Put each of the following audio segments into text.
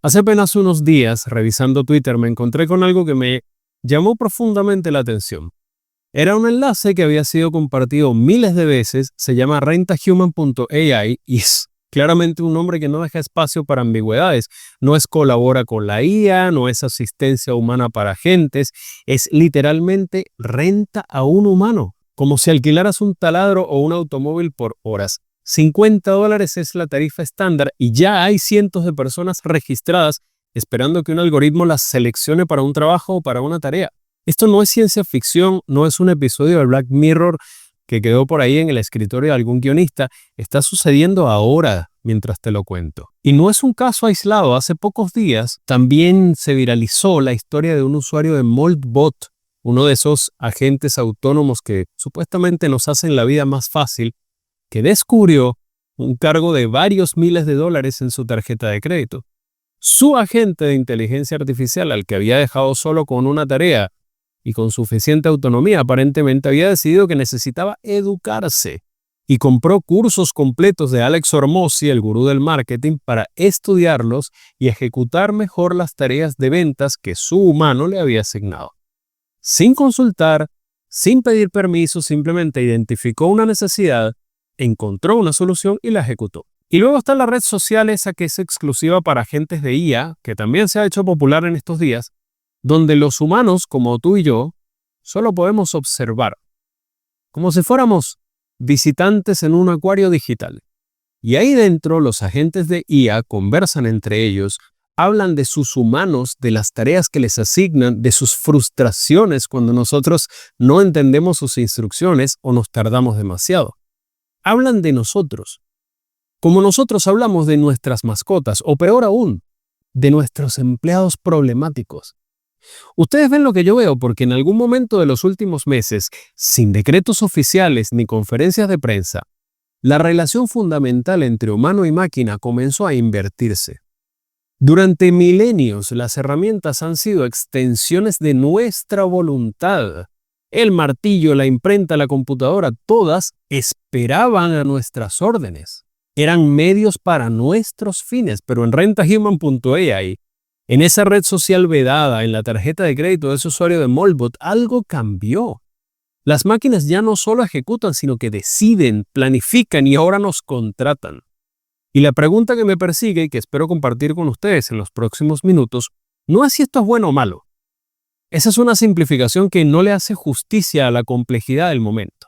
Hace apenas unos días, revisando Twitter, me encontré con algo que me llamó profundamente la atención. Era un enlace que había sido compartido miles de veces, se llama rentahuman.ai y es claramente un nombre que no deja espacio para ambigüedades. No es colabora con la IA, no es asistencia humana para agentes, es literalmente renta a un humano, como si alquilaras un taladro o un automóvil por horas. $50 es la tarifa estándar y ya hay cientos de personas registradas esperando que un algoritmo las seleccione para un trabajo o para una tarea. Esto no es ciencia ficción, no es un episodio de Black Mirror que quedó por ahí en el escritorio de algún guionista. Está sucediendo ahora mientras te lo cuento. Y no es un caso aislado. Hace pocos días también se viralizó la historia de un usuario de Moldbot, uno de esos agentes autónomos que supuestamente nos hacen la vida más fácil, que descubrió un cargo de varios miles de dólares en su tarjeta de crédito. Su agente de inteligencia artificial, al que había dejado solo con una tarea y con suficiente autonomía, aparentemente había decidido que necesitaba educarse y compró cursos completos de Alex Hormozi, el gurú del marketing, para estudiarlos y ejecutar mejor las tareas de ventas que su humano le había asignado. Sin consultar, sin pedir permiso, simplemente identificó una necesidad, encontró una solución y la ejecutó. Y luego está la red social esa que es exclusiva para agentes de IA, que también se ha hecho popular en estos días, donde los humanos, como tú y yo, solo podemos observar, como si fuéramos visitantes en un acuario digital. Y ahí dentro los agentes de IA conversan entre ellos, hablan de sus humanos, de las tareas que les asignan, de sus frustraciones cuando nosotros no entendemos sus instrucciones o nos tardamos demasiado. Hablan de nosotros, como nosotros hablamos de nuestras mascotas, o peor aún, de nuestros empleados problemáticos. Ustedes ven lo que yo veo porque en algún momento de los últimos meses, sin decretos oficiales ni conferencias de prensa, la relación fundamental entre humano y máquina comenzó a invertirse. Durante milenios, las herramientas han sido extensiones de nuestra voluntad. El martillo, la imprenta, la computadora, todas esperaban a nuestras órdenes. Eran medios para nuestros fines, pero en rentahuman.ai, en esa red social vedada, en la tarjeta de crédito de ese usuario de Moldbot, algo cambió. Las máquinas ya no solo ejecutan, sino que deciden, planifican y ahora nos contratan. Y la pregunta que me persigue y que espero compartir con ustedes en los próximos minutos, no es si esto es bueno o malo. Esa es una simplificación que no le hace justicia a la complejidad del momento.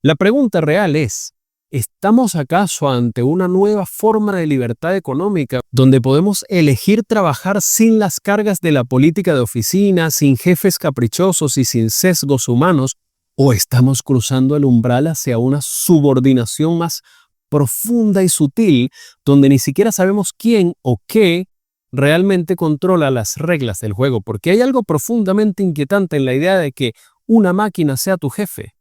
La pregunta real es, ¿estamos acaso ante una nueva forma de libertad económica donde podemos elegir trabajar sin las cargas de la política de oficina, sin jefes caprichosos y sin sesgos humanos? ¿O estamos cruzando el umbral hacia una subordinación más profunda y sutil donde ni siquiera sabemos quién o qué realmente controla las reglas del juego? Porque hay algo profundamente inquietante en la idea de que una máquina sea tu jefe.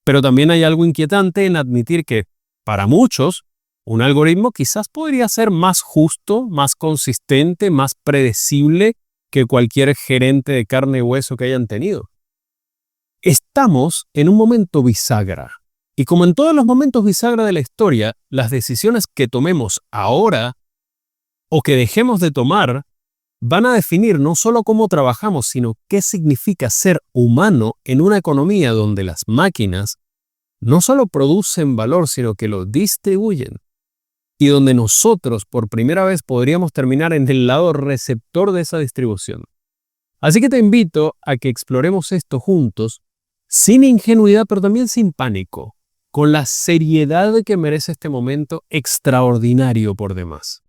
Pero también hay algo inquietante en admitir que, para muchos, un algoritmo quizás podría ser más justo, más consistente, más predecible que cualquier gerente de carne y hueso que hayan tenido. Estamos en un momento bisagra. Y como en todos los momentos bisagra de la historia, las decisiones que tomemos ahora o que dejemos de tomar van a definir no solo cómo trabajamos, sino qué significa ser humano en una economía donde las máquinas no solo producen valor, sino que lo distribuyen. Y donde nosotros, por primera vez, podríamos terminar en el lado receptor de esa distribución. Así que te invito a que exploremos esto juntos, sin ingenuidad, pero también sin pánico, con la seriedad que merece este momento extraordinario por demás.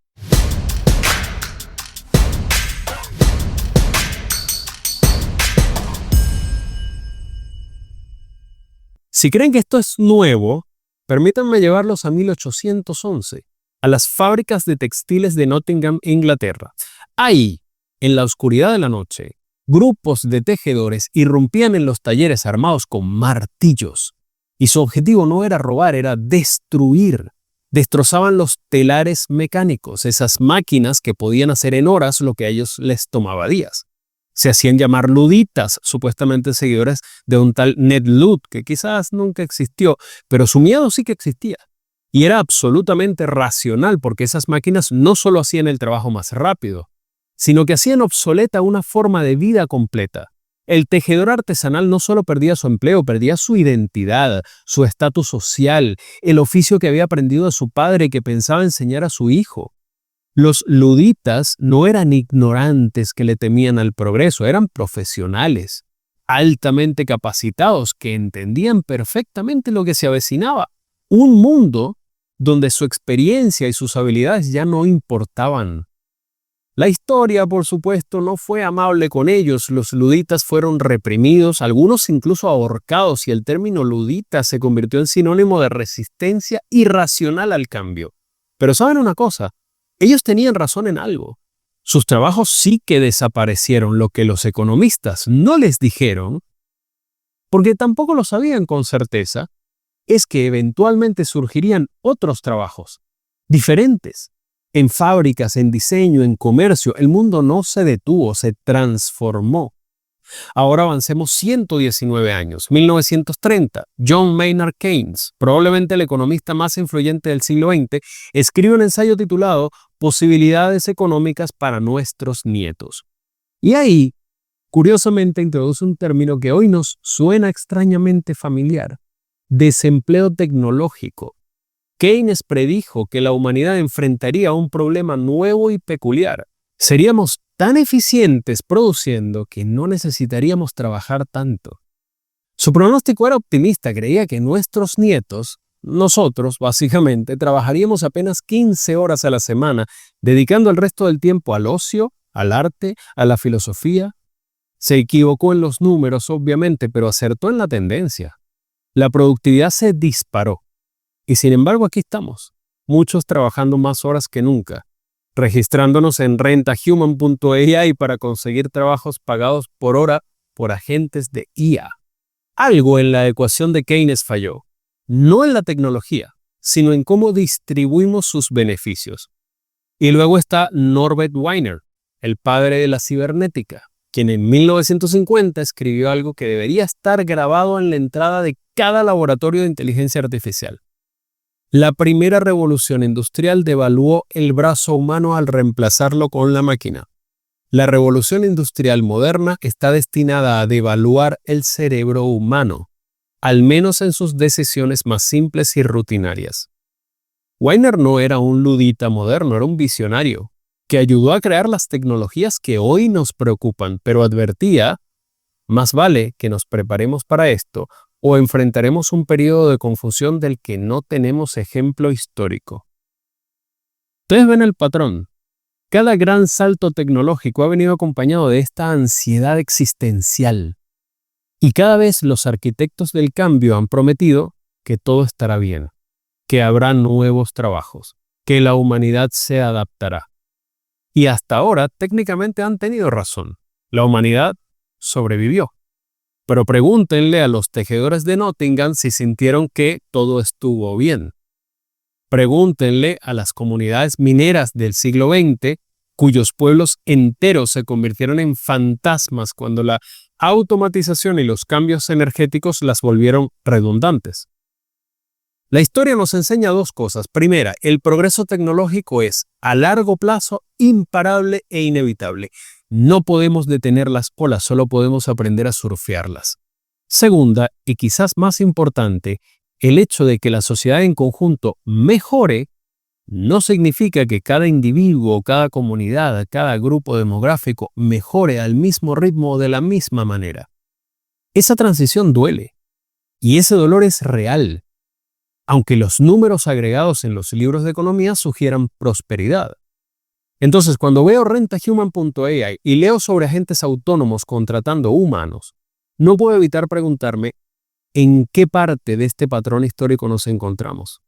Si creen que esto es nuevo, permítanme llevarlos a 1811, a las fábricas de textiles de Nottingham, Inglaterra. Ahí, en la oscuridad de la noche, grupos de tejedores irrumpían en los talleres armados con martillos. Y su objetivo no era robar, era destruir. Destrozaban los telares mecánicos, esas máquinas que podían hacer en horas lo que a ellos les tomaba días. Se hacían llamar luditas, supuestamente seguidores de un tal Ned Ludd, que quizás nunca existió, pero su miedo sí que existía. Y era absolutamente racional porque esas máquinas no solo hacían el trabajo más rápido, sino que hacían obsoleta una forma de vida completa. El tejedor artesanal no solo perdía su empleo, perdía su identidad, su estatus social, el oficio que había aprendido de su padre y que pensaba enseñar a su hijo. Los luditas no eran ignorantes que le temían al progreso, eran profesionales, altamente capacitados, que entendían perfectamente lo que se avecinaba. Un mundo donde su experiencia y sus habilidades ya no importaban. La historia, por supuesto, no fue amable con ellos. Los luditas fueron reprimidos, algunos incluso ahorcados, y el término ludita se convirtió en sinónimo de resistencia irracional al cambio. Pero ¿saben una cosa? Ellos tenían razón en algo. Sus trabajos sí que desaparecieron, lo que los economistas no les dijeron, porque tampoco lo sabían con certeza, es que eventualmente surgirían otros trabajos, diferentes. En fábricas, en diseño, en comercio, el mundo no se detuvo, se transformó. Ahora avancemos 119 años, 1930. John Maynard Keynes, probablemente el economista más influyente del siglo XX, escribe un ensayo titulado Posibilidades económicas para nuestros nietos. Y ahí, curiosamente, introduce un término que hoy nos suena extrañamente familiar: desempleo tecnológico. Keynes predijo que la humanidad enfrentaría un problema nuevo y peculiar. Seríamos tan eficientes produciendo que no necesitaríamos trabajar tanto. Su pronóstico era optimista, creía que nuestros nietos, nosotros básicamente, trabajaríamos apenas 15 horas a la semana, dedicando el resto del tiempo al ocio, al arte, a la filosofía. Se equivocó en los números, obviamente, pero acertó en la tendencia. La productividad se disparó. Y sin embargo aquí estamos, muchos trabajando más horas que nunca, registrándonos en rentahuman.ai para conseguir trabajos pagados por hora por agentes de IA. Algo en la ecuación de Keynes falló, no en la tecnología, sino en cómo distribuimos sus beneficios. Y luego está Norbert Wiener, el padre de la cibernética, quien en 1950 escribió algo que debería estar grabado en la entrada de cada laboratorio de inteligencia artificial. La primera revolución industrial devaluó el brazo humano al reemplazarlo con la máquina. La revolución industrial moderna está destinada a devaluar el cerebro humano, al menos en sus decisiones más simples y rutinarias. Wiener no era un ludita moderno, era un visionario que ayudó a crear las tecnologías que hoy nos preocupan, pero advertía: más vale que nos preparemos para esto o enfrentaremos un periodo de confusión del que no tenemos ejemplo histórico. Ustedes ven el patrón. Cada gran salto tecnológico ha venido acompañado de esta ansiedad existencial. Y cada vez los arquitectos del cambio han prometido que todo estará bien, que habrá nuevos trabajos, que la humanidad se adaptará. Y hasta ahora técnicamente han tenido razón. La humanidad sobrevivió. Pero pregúntenle a los tejedores de Nottingham si sintieron que todo estuvo bien. Pregúntenle a las comunidades mineras del siglo XX, cuyos pueblos enteros se convirtieron en fantasmas cuando la automatización y los cambios energéticos las volvieron redundantes. La historia nos enseña dos cosas. Primera, el progreso tecnológico es, a largo plazo, imparable e inevitable. No podemos detener las olas, solo podemos aprender a surfearlas. Segunda, y quizás más importante, el hecho de que la sociedad en conjunto mejore no significa que cada individuo, cada comunidad, cada grupo demográfico mejore al mismo ritmo o de la misma manera. Esa transición duele, y ese dolor es real, aunque los números agregados en los libros de economía sugieran prosperidad. Entonces, cuando veo rentahuman.ai y leo sobre agentes autónomos contratando humanos, no puedo evitar preguntarme en qué parte de este patrón histórico nos encontramos.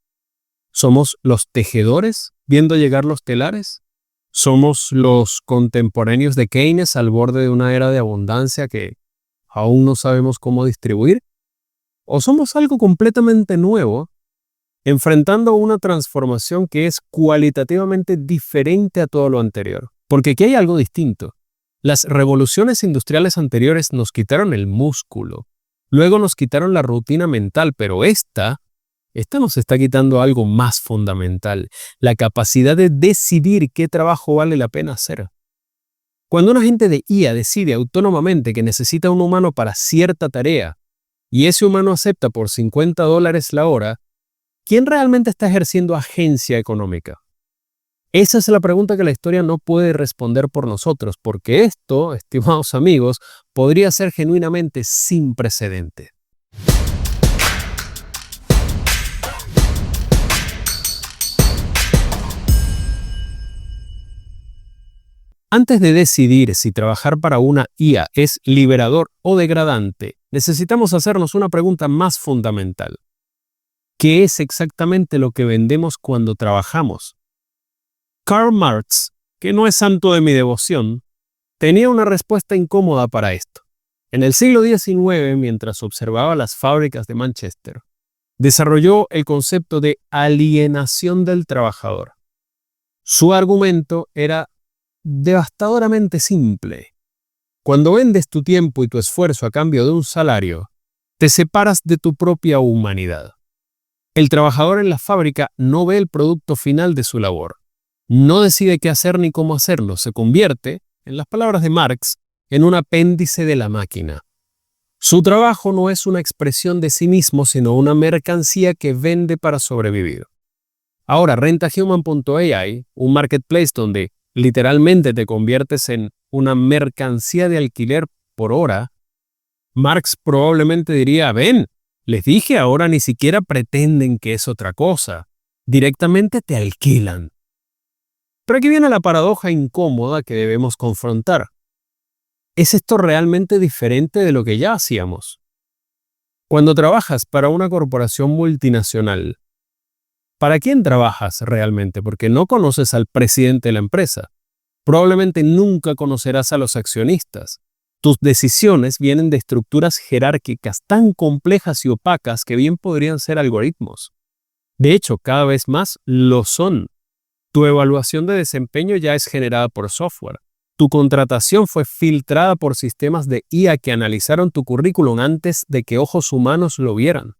¿Somos los tejedores viendo llegar los telares? ¿Somos los contemporáneos de Keynes al borde de una era de abundancia que aún no sabemos cómo distribuir? ¿O somos algo completamente nuevo, enfrentando una transformación que es cualitativamente diferente a todo lo anterior? Porque aquí hay algo distinto. Las revoluciones industriales anteriores nos quitaron el músculo, luego nos quitaron la rutina mental, pero esta esta nos está quitando algo más fundamental, la capacidad de decidir qué trabajo vale la pena hacer. Cuando un agente de IA decide autónomamente que necesita un humano para cierta tarea y ese humano acepta por $50 la hora, ¿quién realmente está ejerciendo agencia económica? Esa es la pregunta que la historia no puede responder por nosotros, porque esto, estimados amigos, podría ser genuinamente sin precedente. Antes de decidir si trabajar para una IA es liberador o degradante, necesitamos hacernos una pregunta más fundamental. ¿Qué es exactamente lo que vendemos cuando trabajamos? Karl Marx, que no es santo de mi devoción, tenía una respuesta incómoda para esto. En el siglo XIX, mientras observaba las fábricas de Manchester, desarrolló el concepto de alienación del trabajador. Su argumento era devastadoramente simple. Cuando vendes tu tiempo y tu esfuerzo a cambio de un salario, te separas de tu propia humanidad. El trabajador en la fábrica no ve el producto final de su labor. No decide qué hacer ni cómo hacerlo. Se convierte, en las palabras de Marx, en un apéndice de la máquina. Su trabajo no es una expresión de sí mismo, sino una mercancía que vende para sobrevivir. Ahora, RentaHuman.ai, un marketplace donde literalmente te conviertes en una mercancía de alquiler por hora, Marx probablemente diría, ven, les dije, ahora ni siquiera pretenden que es otra cosa. Directamente te alquilan. Pero aquí viene la paradoja incómoda que debemos confrontar. ¿Es esto realmente diferente de lo que ya hacíamos? Cuando trabajas para una corporación multinacional, ¿para quién trabajas realmente? Porque no conoces al presidente de la empresa. Probablemente nunca conocerás a los accionistas. Tus decisiones vienen de estructuras jerárquicas tan complejas y opacas que bien podrían ser algoritmos. De hecho, cada vez más lo son. Tu evaluación de desempeño ya es generada por software. Tu contratación fue filtrada por sistemas de IA que analizaron tu currículum antes de que ojos humanos lo vieran.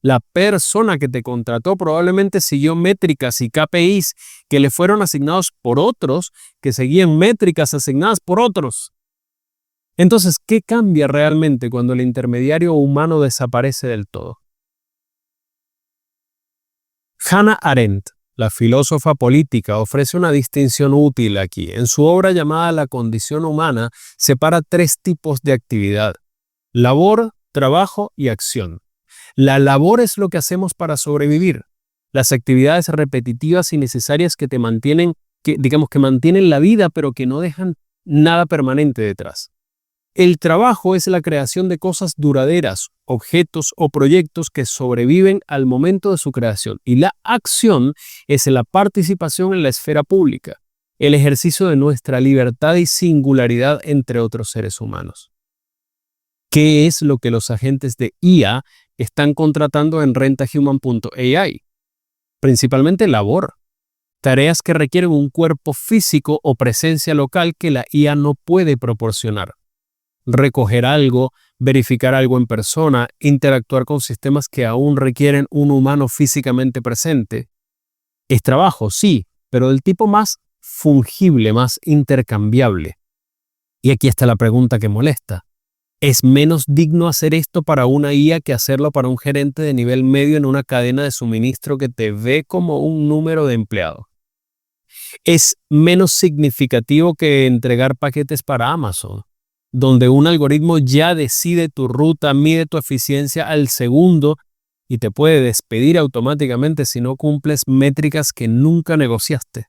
La persona que te contrató probablemente siguió métricas y KPIs que le fueron asignados por otros, que seguían métricas asignadas por otros. Entonces, ¿qué cambia realmente cuando el intermediario humano desaparece del todo? Hannah Arendt, la filósofa política, ofrece una distinción útil aquí. En su obra llamada La condición humana, separa tres tipos de actividad: labor, trabajo y acción. La labor es lo que hacemos para sobrevivir. Las actividades repetitivas y necesarias que te mantienen, que mantienen la vida, pero que no dejan nada permanente detrás. El trabajo es la creación de cosas duraderas, objetos o proyectos que sobreviven al momento de su creación. Y la acción es la participación en la esfera pública, el ejercicio de nuestra libertad y singularidad entre otros seres humanos. ¿Qué es lo que los agentes de IA están contratando en RentaHuman.ai? Principalmente labor. Tareas que requieren un cuerpo físico o presencia local que la IA no puede proporcionar. Recoger algo, verificar algo en persona, interactuar con sistemas que aún requieren un humano físicamente presente. Es trabajo, sí, pero del tipo más fungible, más intercambiable. Y aquí está la pregunta que molesta. ¿Es menos digno hacer esto para una IA que hacerlo para un gerente de nivel medio en una cadena de suministro que te ve como un número de empleados? ¿Es menos significativo que entregar paquetes para Amazon, donde un algoritmo ya decide tu ruta, mide tu eficiencia al segundo y te puede despedir automáticamente si no cumples métricas que nunca negociaste?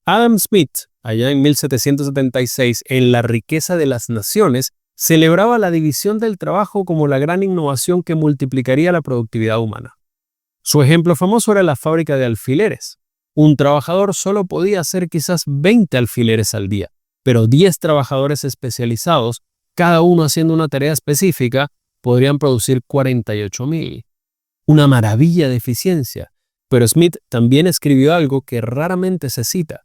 Adam Smith, allá en 1776, en La riqueza de las naciones, celebraba la división del trabajo como la gran innovación que multiplicaría la productividad humana. Su ejemplo famoso era la fábrica de alfileres. Un trabajador solo podía hacer quizás 20 alfileres al día, pero 10 trabajadores especializados, cada uno haciendo una tarea específica, podrían producir 48,000. Una maravilla de eficiencia. Pero Smith también escribió algo que raramente se cita.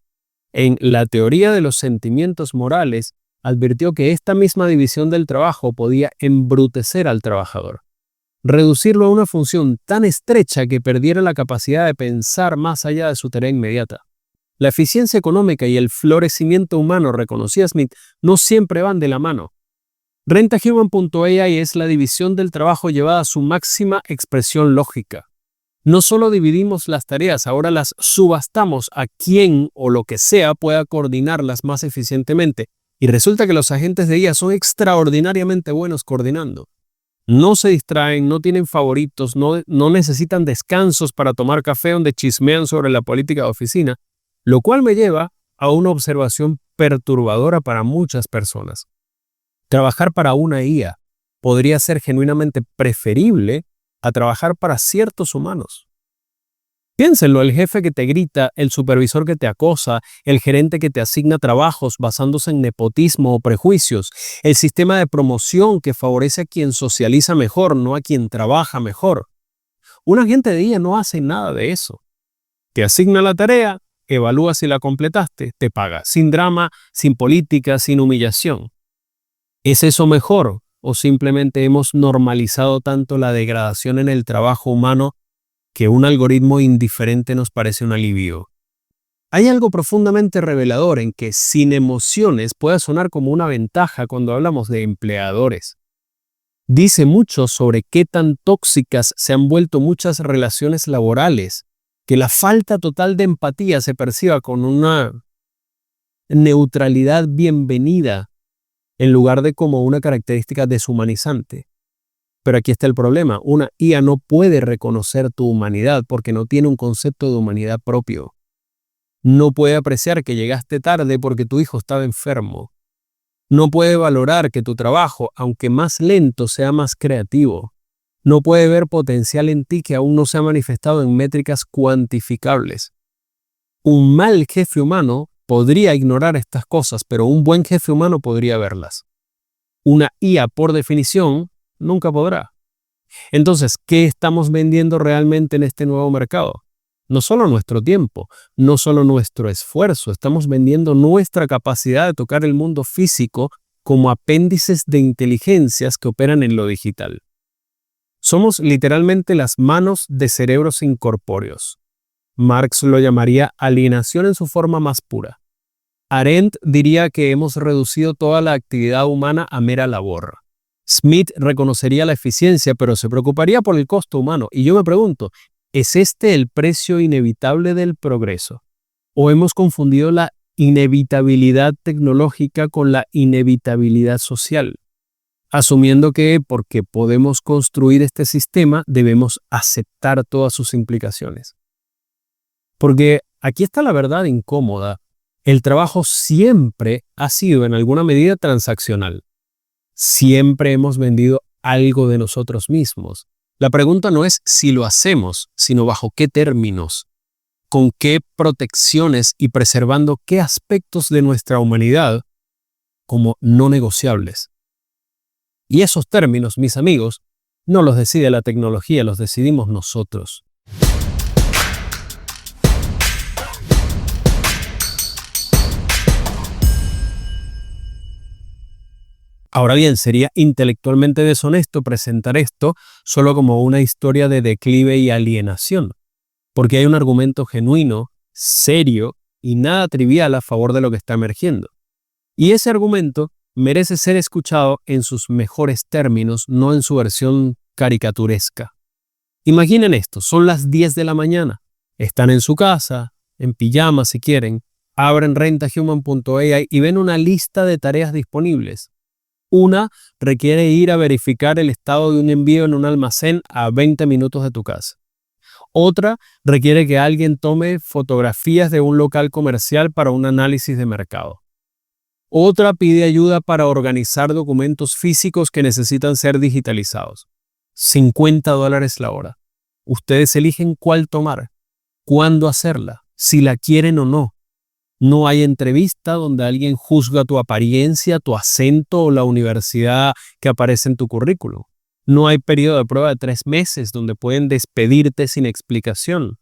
En La teoría de los sentimientos morales, advirtió que esta misma división del trabajo podía embrutecer al trabajador. reducirlo a una función tan estrecha que perdiera la capacidad de pensar más allá de su tarea inmediata. La eficiencia económica y el florecimiento humano, reconocía Smith, no siempre van de la mano. RentaHuman.ai es la división del trabajo llevada a su máxima expresión lógica. No solo dividimos las tareas, ahora las subastamos a quien o lo que sea pueda coordinarlas más eficientemente. Y resulta que los agentes de IA son extraordinariamente buenos coordinando. No se distraen, no tienen favoritos, no necesitan descansos para tomar café donde chismean sobre la política de oficina, lo cual me lleva a una observación perturbadora para muchas personas. Trabajar para una IA podría ser genuinamente preferible a trabajar para ciertos humanos. Piénsenlo, el jefe que te grita, el supervisor que te acosa, el gerente que te asigna trabajos basándose en nepotismo o prejuicios, el sistema de promoción que favorece a quien socializa mejor, no a quien trabaja mejor. Un agente de IA no hace nada de eso. Te asigna la tarea, evalúa si la completaste, te paga, sin drama, sin política, sin humillación. ¿Es eso mejor o simplemente hemos normalizado tanto la degradación en el trabajo humano que un algoritmo indiferente nos parece un alivio? Hay algo profundamente revelador en que sin emociones pueda sonar como una ventaja cuando hablamos de empleadores. Dice mucho sobre qué tan tóxicas se han vuelto muchas relaciones laborales, que la falta total de empatía se perciba con una neutralidad bienvenida en lugar de como una característica deshumanizante. Pero aquí está el problema, una IA no puede reconocer tu humanidad porque no tiene un concepto de humanidad propio. No puede apreciar que llegaste tarde porque tu hijo estaba enfermo. No puede valorar que tu trabajo, aunque más lento, sea más creativo. No puede ver potencial en ti que aún no se ha manifestado en métricas cuantificables. Un mal jefe humano podría ignorar estas cosas, pero un buen jefe humano podría verlas. Una IA, por definición, nunca podrá. Entonces, ¿qué estamos vendiendo realmente en este nuevo mercado? No solo nuestro tiempo, no solo nuestro esfuerzo, estamos vendiendo nuestra capacidad de tocar el mundo físico como apéndices de inteligencias que operan en lo digital. Somos literalmente las manos de cerebros incorpóreos. Marx lo llamaría alienación en su forma más pura. Arendt diría que hemos reducido toda la actividad humana a mera labor. Smith reconocería la eficiencia, pero se preocuparía por el costo humano. Y yo me pregunto, ¿es este el precio inevitable del progreso? ¿O hemos confundido la inevitabilidad tecnológica con la inevitabilidad social? Asumiendo que porque podemos construir este sistema, debemos aceptar todas sus implicaciones. Porque aquí está la verdad incómoda. El trabajo siempre ha sido en alguna medida transaccional. Siempre hemos vendido algo de nosotros mismos. La pregunta no es si lo hacemos, sino bajo qué términos, con qué protecciones y preservando qué aspectos de nuestra humanidad como no negociables. Y esos términos, mis amigos, no los decide la tecnología, los decidimos nosotros. Ahora bien, sería intelectualmente deshonesto presentar esto solo como una historia de declive y alienación, porque hay un argumento genuino, serio y nada trivial a favor de lo que está emergiendo. Y ese argumento merece ser escuchado en sus mejores términos, no en su versión caricaturesca. Imaginen esto, son las 10 de la mañana, están en su casa, en pijama si quieren, abren RentaHuman.ai y ven una lista de tareas disponibles. Una requiere ir a verificar el estado de un envío en un almacén a 20 minutos de tu casa. Otra requiere que alguien tome fotografías de un local comercial para un análisis de mercado. Otra pide ayuda para organizar documentos físicos que necesitan ser digitalizados. $50 la hora. Ustedes eligen cuál tomar, cuándo hacerla, si la quieren o no. No hay entrevista donde alguien juzga tu apariencia, tu acento o la universidad que aparece en tu currículum. No hay periodo de prueba de 3 meses donde pueden despedirte sin explicación.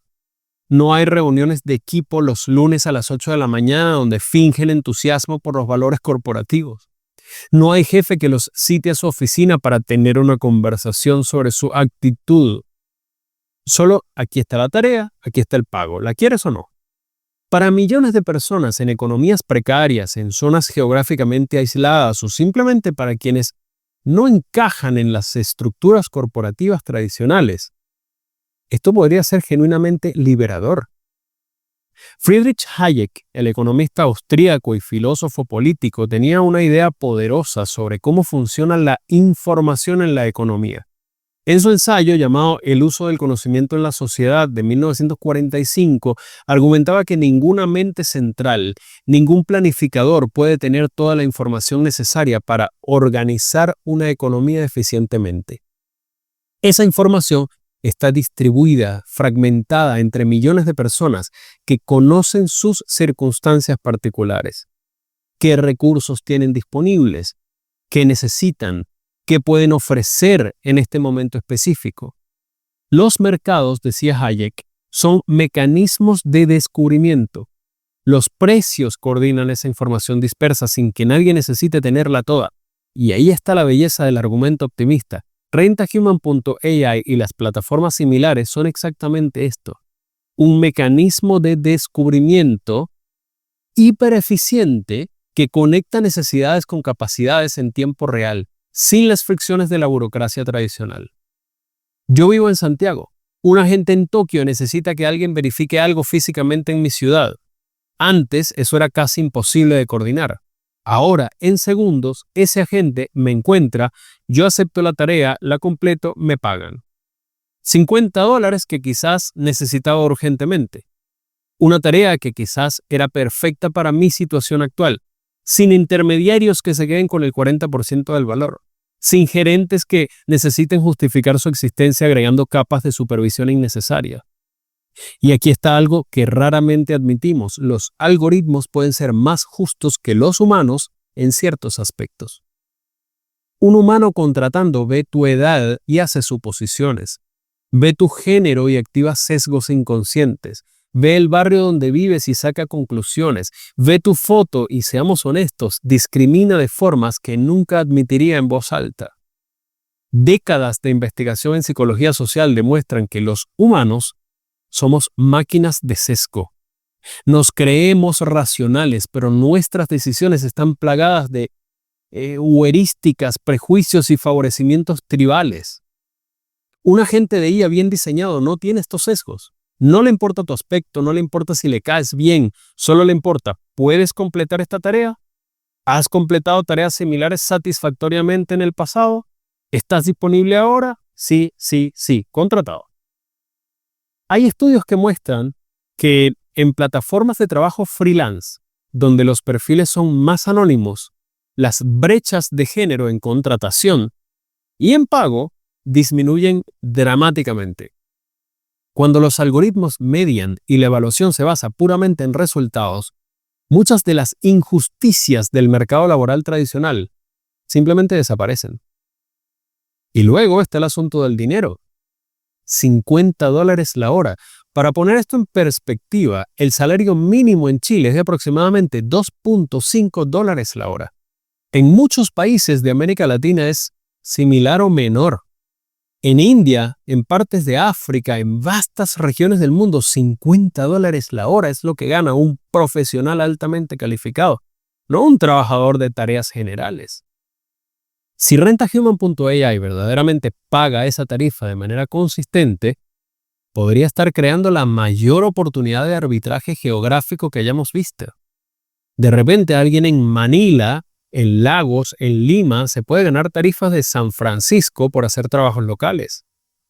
No hay reuniones de equipo los lunes a las 8 de la mañana donde fingen entusiasmo por los valores corporativos. No hay jefe que los cite a su oficina para tener una conversación sobre su actitud. Solo aquí está la tarea, aquí está el pago. ¿La quieres o no? Para millones de personas en economías precarias, en zonas geográficamente aisladas o simplemente para quienes no encajan en las estructuras corporativas tradicionales, esto podría ser genuinamente liberador. Friedrich Hayek, el economista austríaco y filósofo político, tenía una idea poderosa sobre cómo funciona la información en la economía. En su ensayo llamado El uso del conocimiento en la sociedad de 1945, argumentaba que ninguna mente central, ningún planificador puede tener toda la información necesaria para organizar una economía eficientemente. Esa información está distribuida, fragmentada entre millones de personas que conocen sus circunstancias particulares, qué recursos tienen disponibles, qué necesitan, qué pueden ofrecer en este momento específico. Los mercados, decía Hayek, son mecanismos de descubrimiento. Los precios coordinan esa información dispersa sin que nadie necesite tenerla toda. Y ahí está la belleza del argumento optimista. RentaHuman.ai y las plataformas similares son exactamente esto. Un mecanismo de descubrimiento hipereficiente que conecta necesidades con capacidades en tiempo real, sin las fricciones de la burocracia tradicional. Yo vivo en Santiago. Un agente en Tokio necesita que alguien verifique algo físicamente en mi ciudad. Antes eso era casi imposible de coordinar. Ahora, en segundos, ese agente me encuentra, yo acepto la tarea, la completo, me pagan. $50 que quizás necesitaba urgentemente. Una tarea que quizás era perfecta para mi situación actual, sin intermediarios que se queden con el 40% del valor, sin gerentes que necesiten justificar su existencia agregando capas de supervisión innecesarias. Y aquí está algo que raramente admitimos: los algoritmos pueden ser más justos que los humanos en ciertos aspectos. Un humano contratando ve tu edad y hace suposiciones, ve tu género y activa sesgos inconscientes, ve el barrio donde vives y saca conclusiones, ve tu foto y, seamos honestos, discrimina de formas que nunca admitiría en voz alta. Décadas de investigación en psicología social demuestran que los humanos somos máquinas de sesgo. Nos creemos racionales, pero nuestras decisiones están plagadas de heurísticas, prejuicios y favorecimientos tribales. Un agente de IA bien diseñado no tiene estos sesgos. No le importa tu aspecto, no le importa si le caes bien, solo le importa: ¿puedes completar esta tarea? ¿Has completado tareas similares satisfactoriamente en el pasado? ¿Estás disponible ahora? Sí, sí, sí, contratado. Hay estudios que muestran que en plataformas de trabajo freelance, donde los perfiles son más anónimos, las brechas de género en contratación y en pago disminuyen dramáticamente. Cuando los algoritmos median y la evaluación se basa puramente en resultados, muchas de las injusticias del mercado laboral tradicional simplemente desaparecen. Y luego está el asunto del dinero. $50 la hora. Para poner esto en perspectiva, el salario mínimo en Chile es de aproximadamente $2.5 la hora. En muchos países de América Latina es similar o menor. En India, en partes de África, en vastas regiones del mundo, $50 la hora es lo que gana un profesional altamente calificado, no un trabajador de tareas generales. Si RentaHuman.ai verdaderamente paga esa tarifa de manera consistente, podría estar creando la mayor oportunidad de arbitraje geográfico que hayamos visto. De repente alguien en Manila, en Lagos, en Lima, se puede ganar tarifas de San Francisco por hacer trabajos locales.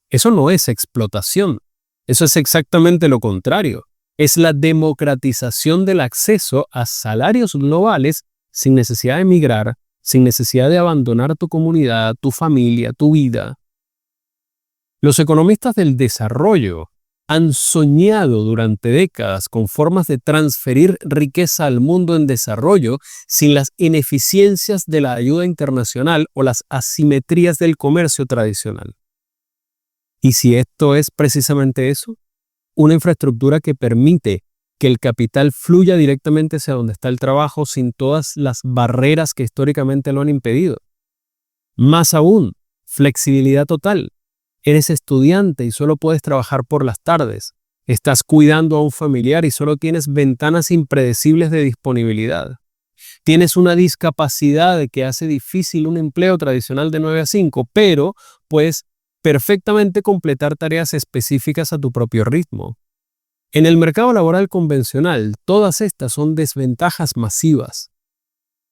Eso no es explotación, eso es exactamente lo contrario. Es la democratización del acceso a salarios globales sin necesidad de emigrar, sin necesidad de abandonar tu comunidad, tu familia, tu vida. Los economistas del desarrollo han soñado durante décadas con formas de transferir riqueza al mundo en desarrollo sin las ineficiencias de la ayuda internacional o las asimetrías del comercio tradicional. ¿Y si esto es precisamente eso? Una infraestructura que permite que el capital fluya directamente hacia donde está el trabajo sin todas las barreras que históricamente lo han impedido. Más aún, flexibilidad total. Eres estudiante y solo puedes trabajar por las tardes. Estás cuidando a un familiar y solo tienes ventanas impredecibles de disponibilidad. Tienes una discapacidad que hace difícil un empleo tradicional de 9 a 5, pero puedes perfectamente completar tareas específicas a tu propio ritmo. En el mercado laboral convencional, todas estas son desventajas masivas.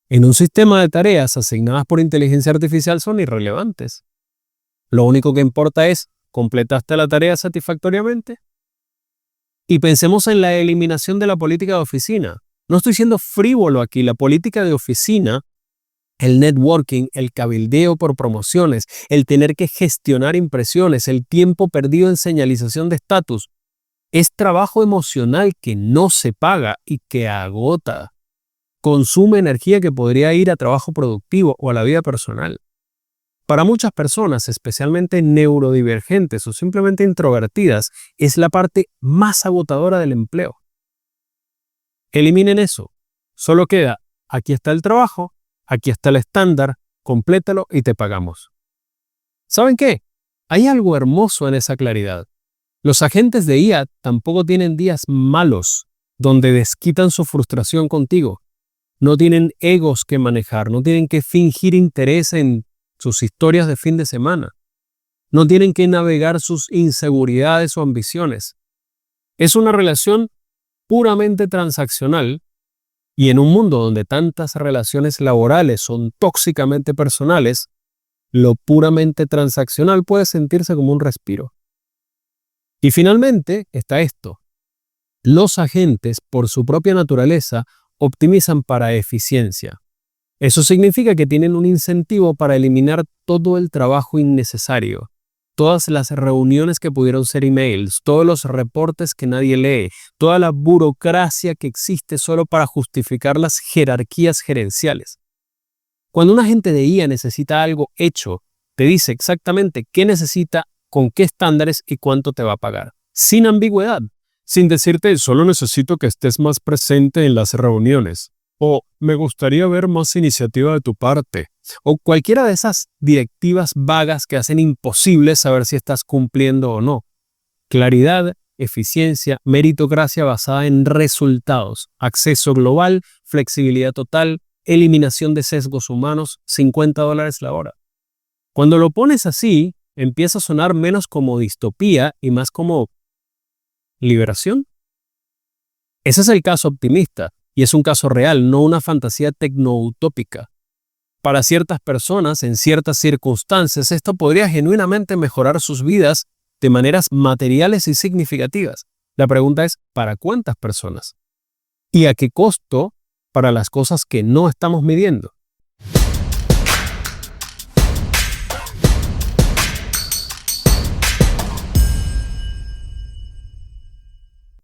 En un sistema de tareas asignadas por inteligencia artificial son irrelevantes. Lo único que importa es, ¿completaste la tarea satisfactoriamente? Y pensemos en la eliminación de la política de oficina. No estoy siendo frívolo aquí. La política de oficina, el networking, el cabildeo por promociones, el tener que gestionar impresiones, el tiempo perdido en señalización de estatus, es trabajo emocional que no se paga y que agota. Consume energía que podría ir a trabajo productivo o a la vida personal. Para muchas personas, especialmente neurodivergentes o simplemente introvertidas, es la parte más agotadora del empleo. Eliminen eso. Solo queda, aquí está el trabajo, aquí está el estándar, complétalo y te pagamos. ¿Saben qué? Hay algo hermoso en esa claridad. Los agentes de IA tampoco tienen días malos donde desquitan su frustración contigo. No tienen egos que manejar, no tienen que fingir interés en sus historias de fin de semana. No tienen que navegar sus inseguridades o ambiciones. Es una relación puramente transaccional y en un mundo donde tantas relaciones laborales son tóxicamente personales, lo puramente transaccional puede sentirse como un respiro. Y finalmente está esto. Los agentes, por su propia naturaleza, optimizan para eficiencia. Eso significa que tienen un incentivo para eliminar todo el trabajo innecesario, todas las reuniones que pudieron ser emails, todos los reportes que nadie lee, toda la burocracia que existe solo para justificar las jerarquías gerenciales. Cuando un agente de IA necesita algo hecho, te dice exactamente qué necesita, con qué estándares y cuánto te va a pagar. Sin ambigüedad, sin decirte solo necesito que estés más presente en las reuniones, o me gustaría ver más iniciativa de tu parte, o cualquiera de esas directivas vagas que hacen imposible saber si estás cumpliendo o no. Claridad, eficiencia, meritocracia basada en resultados, acceso global, flexibilidad total, eliminación de sesgos humanos, $50 la hora. Cuando lo pones así, empieza a sonar menos como distopía y más como liberación. Ese es el caso optimista y es un caso real, no una fantasía tecnoutópica. Para ciertas personas, en ciertas circunstancias, esto podría genuinamente mejorar sus vidas de maneras materiales y significativas. La pregunta es, ¿para cuántas personas? ¿Y a qué costo para las cosas que no estamos midiendo?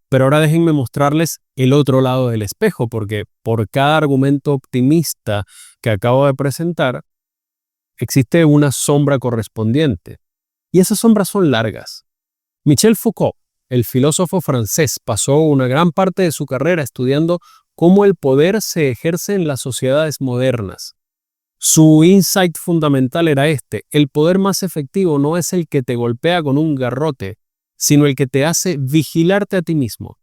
Pero ahora déjenme mostrarles el otro lado del espejo, porque por cada argumento optimista que acabo de presentar, existe una sombra correspondiente. Y esas sombras son largas. Michel Foucault, el filósofo francés, pasó una gran parte de su carrera estudiando cómo el poder se ejerce en las sociedades modernas. Su insight fundamental era este: el poder más efectivo no es el que te golpea con un garrote, sino el que te hace vigilarte a ti mismo.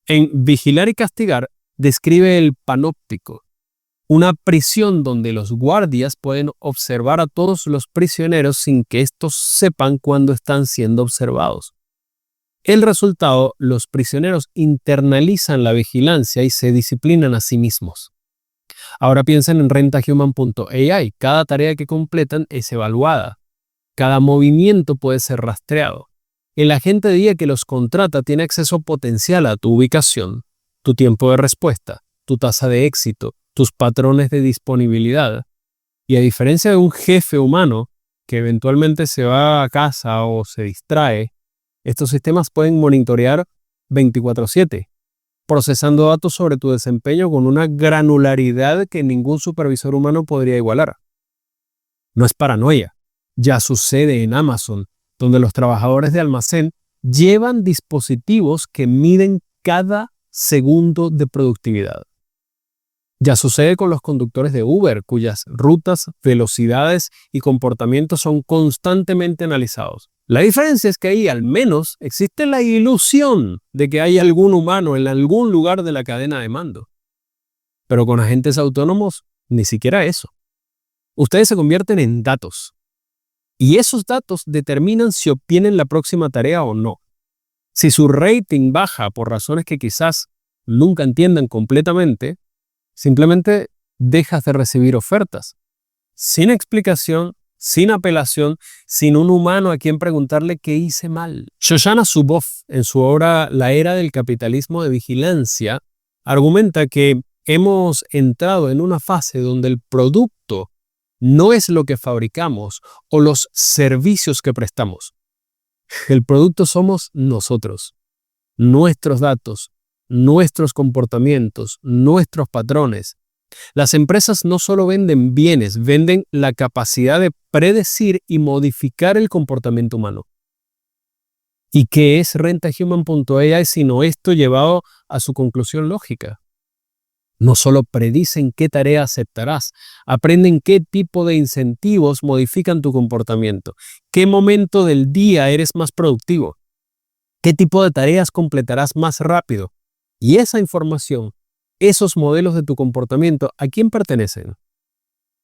En Vigilar y Castigar describe el panóptico, una prisión donde los guardias pueden observar a todos los prisioneros sin que estos sepan cuándo están siendo observados. El resultado, los prisioneros internalizan la vigilancia y se disciplinan a sí mismos. Ahora piensen en rentahuman.ai. Cada tarea que completan es evaluada. Cada movimiento puede ser rastreado. El agente de IA que los contrata tiene acceso potencial a tu ubicación, tu tiempo de respuesta, tu tasa de éxito, tus patrones de disponibilidad. Y a diferencia de un jefe humano que eventualmente se va a casa o se distrae, estos sistemas pueden monitorear 24/7, procesando datos sobre tu desempeño con una granularidad que ningún supervisor humano podría igualar. No es paranoia. Ya sucede en Amazon, donde los trabajadores de almacén llevan dispositivos que miden cada segundo de productividad. Ya sucede con los conductores de Uber, cuyas rutas, velocidades y comportamientos son constantemente analizados. La diferencia es que ahí al menos existe la ilusión de que hay algún humano en algún lugar de la cadena de mando. Pero con agentes autónomos, ni siquiera eso. Ustedes se convierten en datos. Y esos datos determinan si obtienen la próxima tarea o no. Si su rating baja por razones que quizás nunca entiendan completamente, simplemente dejas de recibir ofertas. Sin explicación, sin apelación, sin un humano a quien preguntarle qué hice mal. Shoshana Zuboff, en su obra La era del capitalismo de vigilancia, argumenta que hemos entrado en una fase donde el producto no es lo que fabricamos o los servicios que prestamos. El producto somos nosotros, nuestros datos, nuestros comportamientos, nuestros patrones. Las empresas no solo venden bienes, venden la capacidad de predecir y modificar el comportamiento humano. ¿Y qué es RentaHuman.ai sino esto llevado a su conclusión lógica? No solo predicen qué tarea aceptarás, aprenden qué tipo de incentivos modifican tu comportamiento, qué momento del día eres más productivo, qué tipo de tareas completarás más rápido. Y esa información, esos modelos de tu comportamiento, ¿a quién pertenecen?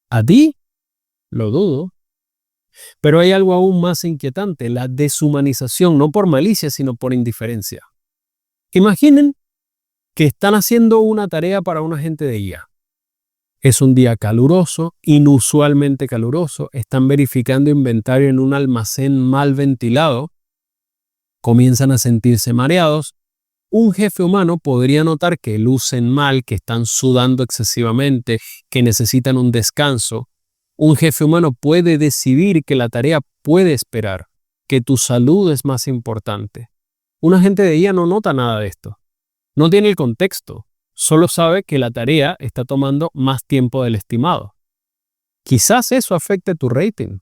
¿A ti? Lo dudo. Pero hay algo aún más inquietante, la deshumanización, no por malicia, sino por indiferencia. Imaginen que están haciendo una tarea para un agente de IA. Es un día caluroso, inusualmente caluroso, están verificando inventario en un almacén mal ventilado, comienzan a sentirse mareados. Un jefe humano podría notar que lucen mal, que están sudando excesivamente, que necesitan un descanso. Un jefe humano puede decidir que la tarea puede esperar, que tu salud es más importante. Un agente de IA no nota nada de esto. No tiene el contexto, solo sabe que la tarea está tomando más tiempo del estimado. Quizás eso afecte tu rating.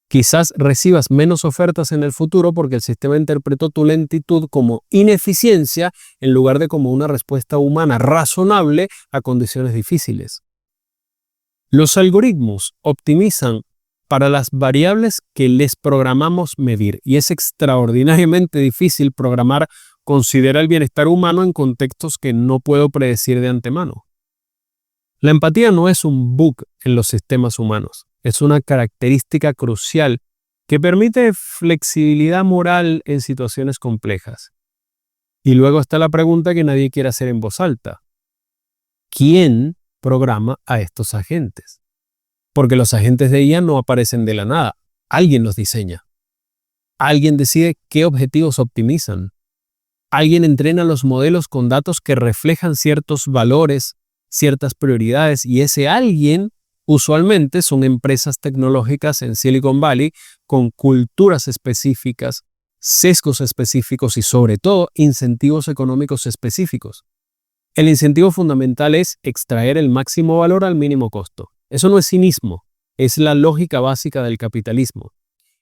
Quizás recibas menos ofertas en el futuro porque el sistema interpretó tu lentitud como ineficiencia en lugar de como una respuesta humana razonable a condiciones difíciles. Los algoritmos optimizan para las variables que les programamos medir y es extraordinariamente difícil programar considera el bienestar humano en contextos que no puedo predecir de antemano. La empatía no es un bug en los sistemas humanos, es una característica crucial que permite flexibilidad moral en situaciones complejas. Y luego está la pregunta que nadie quiere hacer en voz alta. ¿Quién programa a estos agentes? Porque los agentes de IA no aparecen de la nada, alguien los diseña. Alguien decide qué objetivos optimizan. Alguien entrena los modelos con datos que reflejan ciertos valores, ciertas prioridades, y ese alguien usualmente son empresas tecnológicas en Silicon Valley con culturas específicas, sesgos específicos y sobre todo incentivos económicos específicos. El incentivo fundamental es extraer el máximo valor al mínimo costo. Eso no es cinismo, es la lógica básica del capitalismo.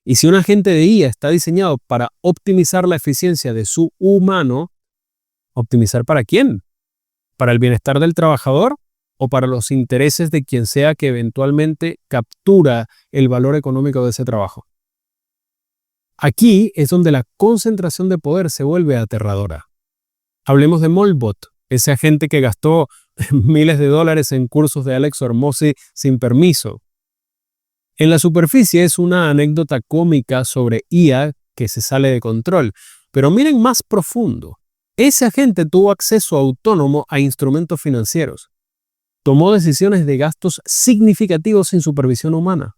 Y si un agente de IA está diseñado para optimizar la eficiencia de su humano, ¿optimizar para quién? ¿Para el bienestar del trabajador o para los intereses de quien sea que eventualmente captura el valor económico de ese trabajo? Aquí es donde la concentración de poder se vuelve aterradora. Hablemos de Molbot, ese agente que gastó miles de dólares en cursos de Alex Hormozi sin permiso. En la superficie es una anécdota cómica sobre IA que se sale de control, pero miren más profundo. Ese agente tuvo acceso autónomo a instrumentos financieros. Tomó decisiones de gastos significativos sin supervisión humana.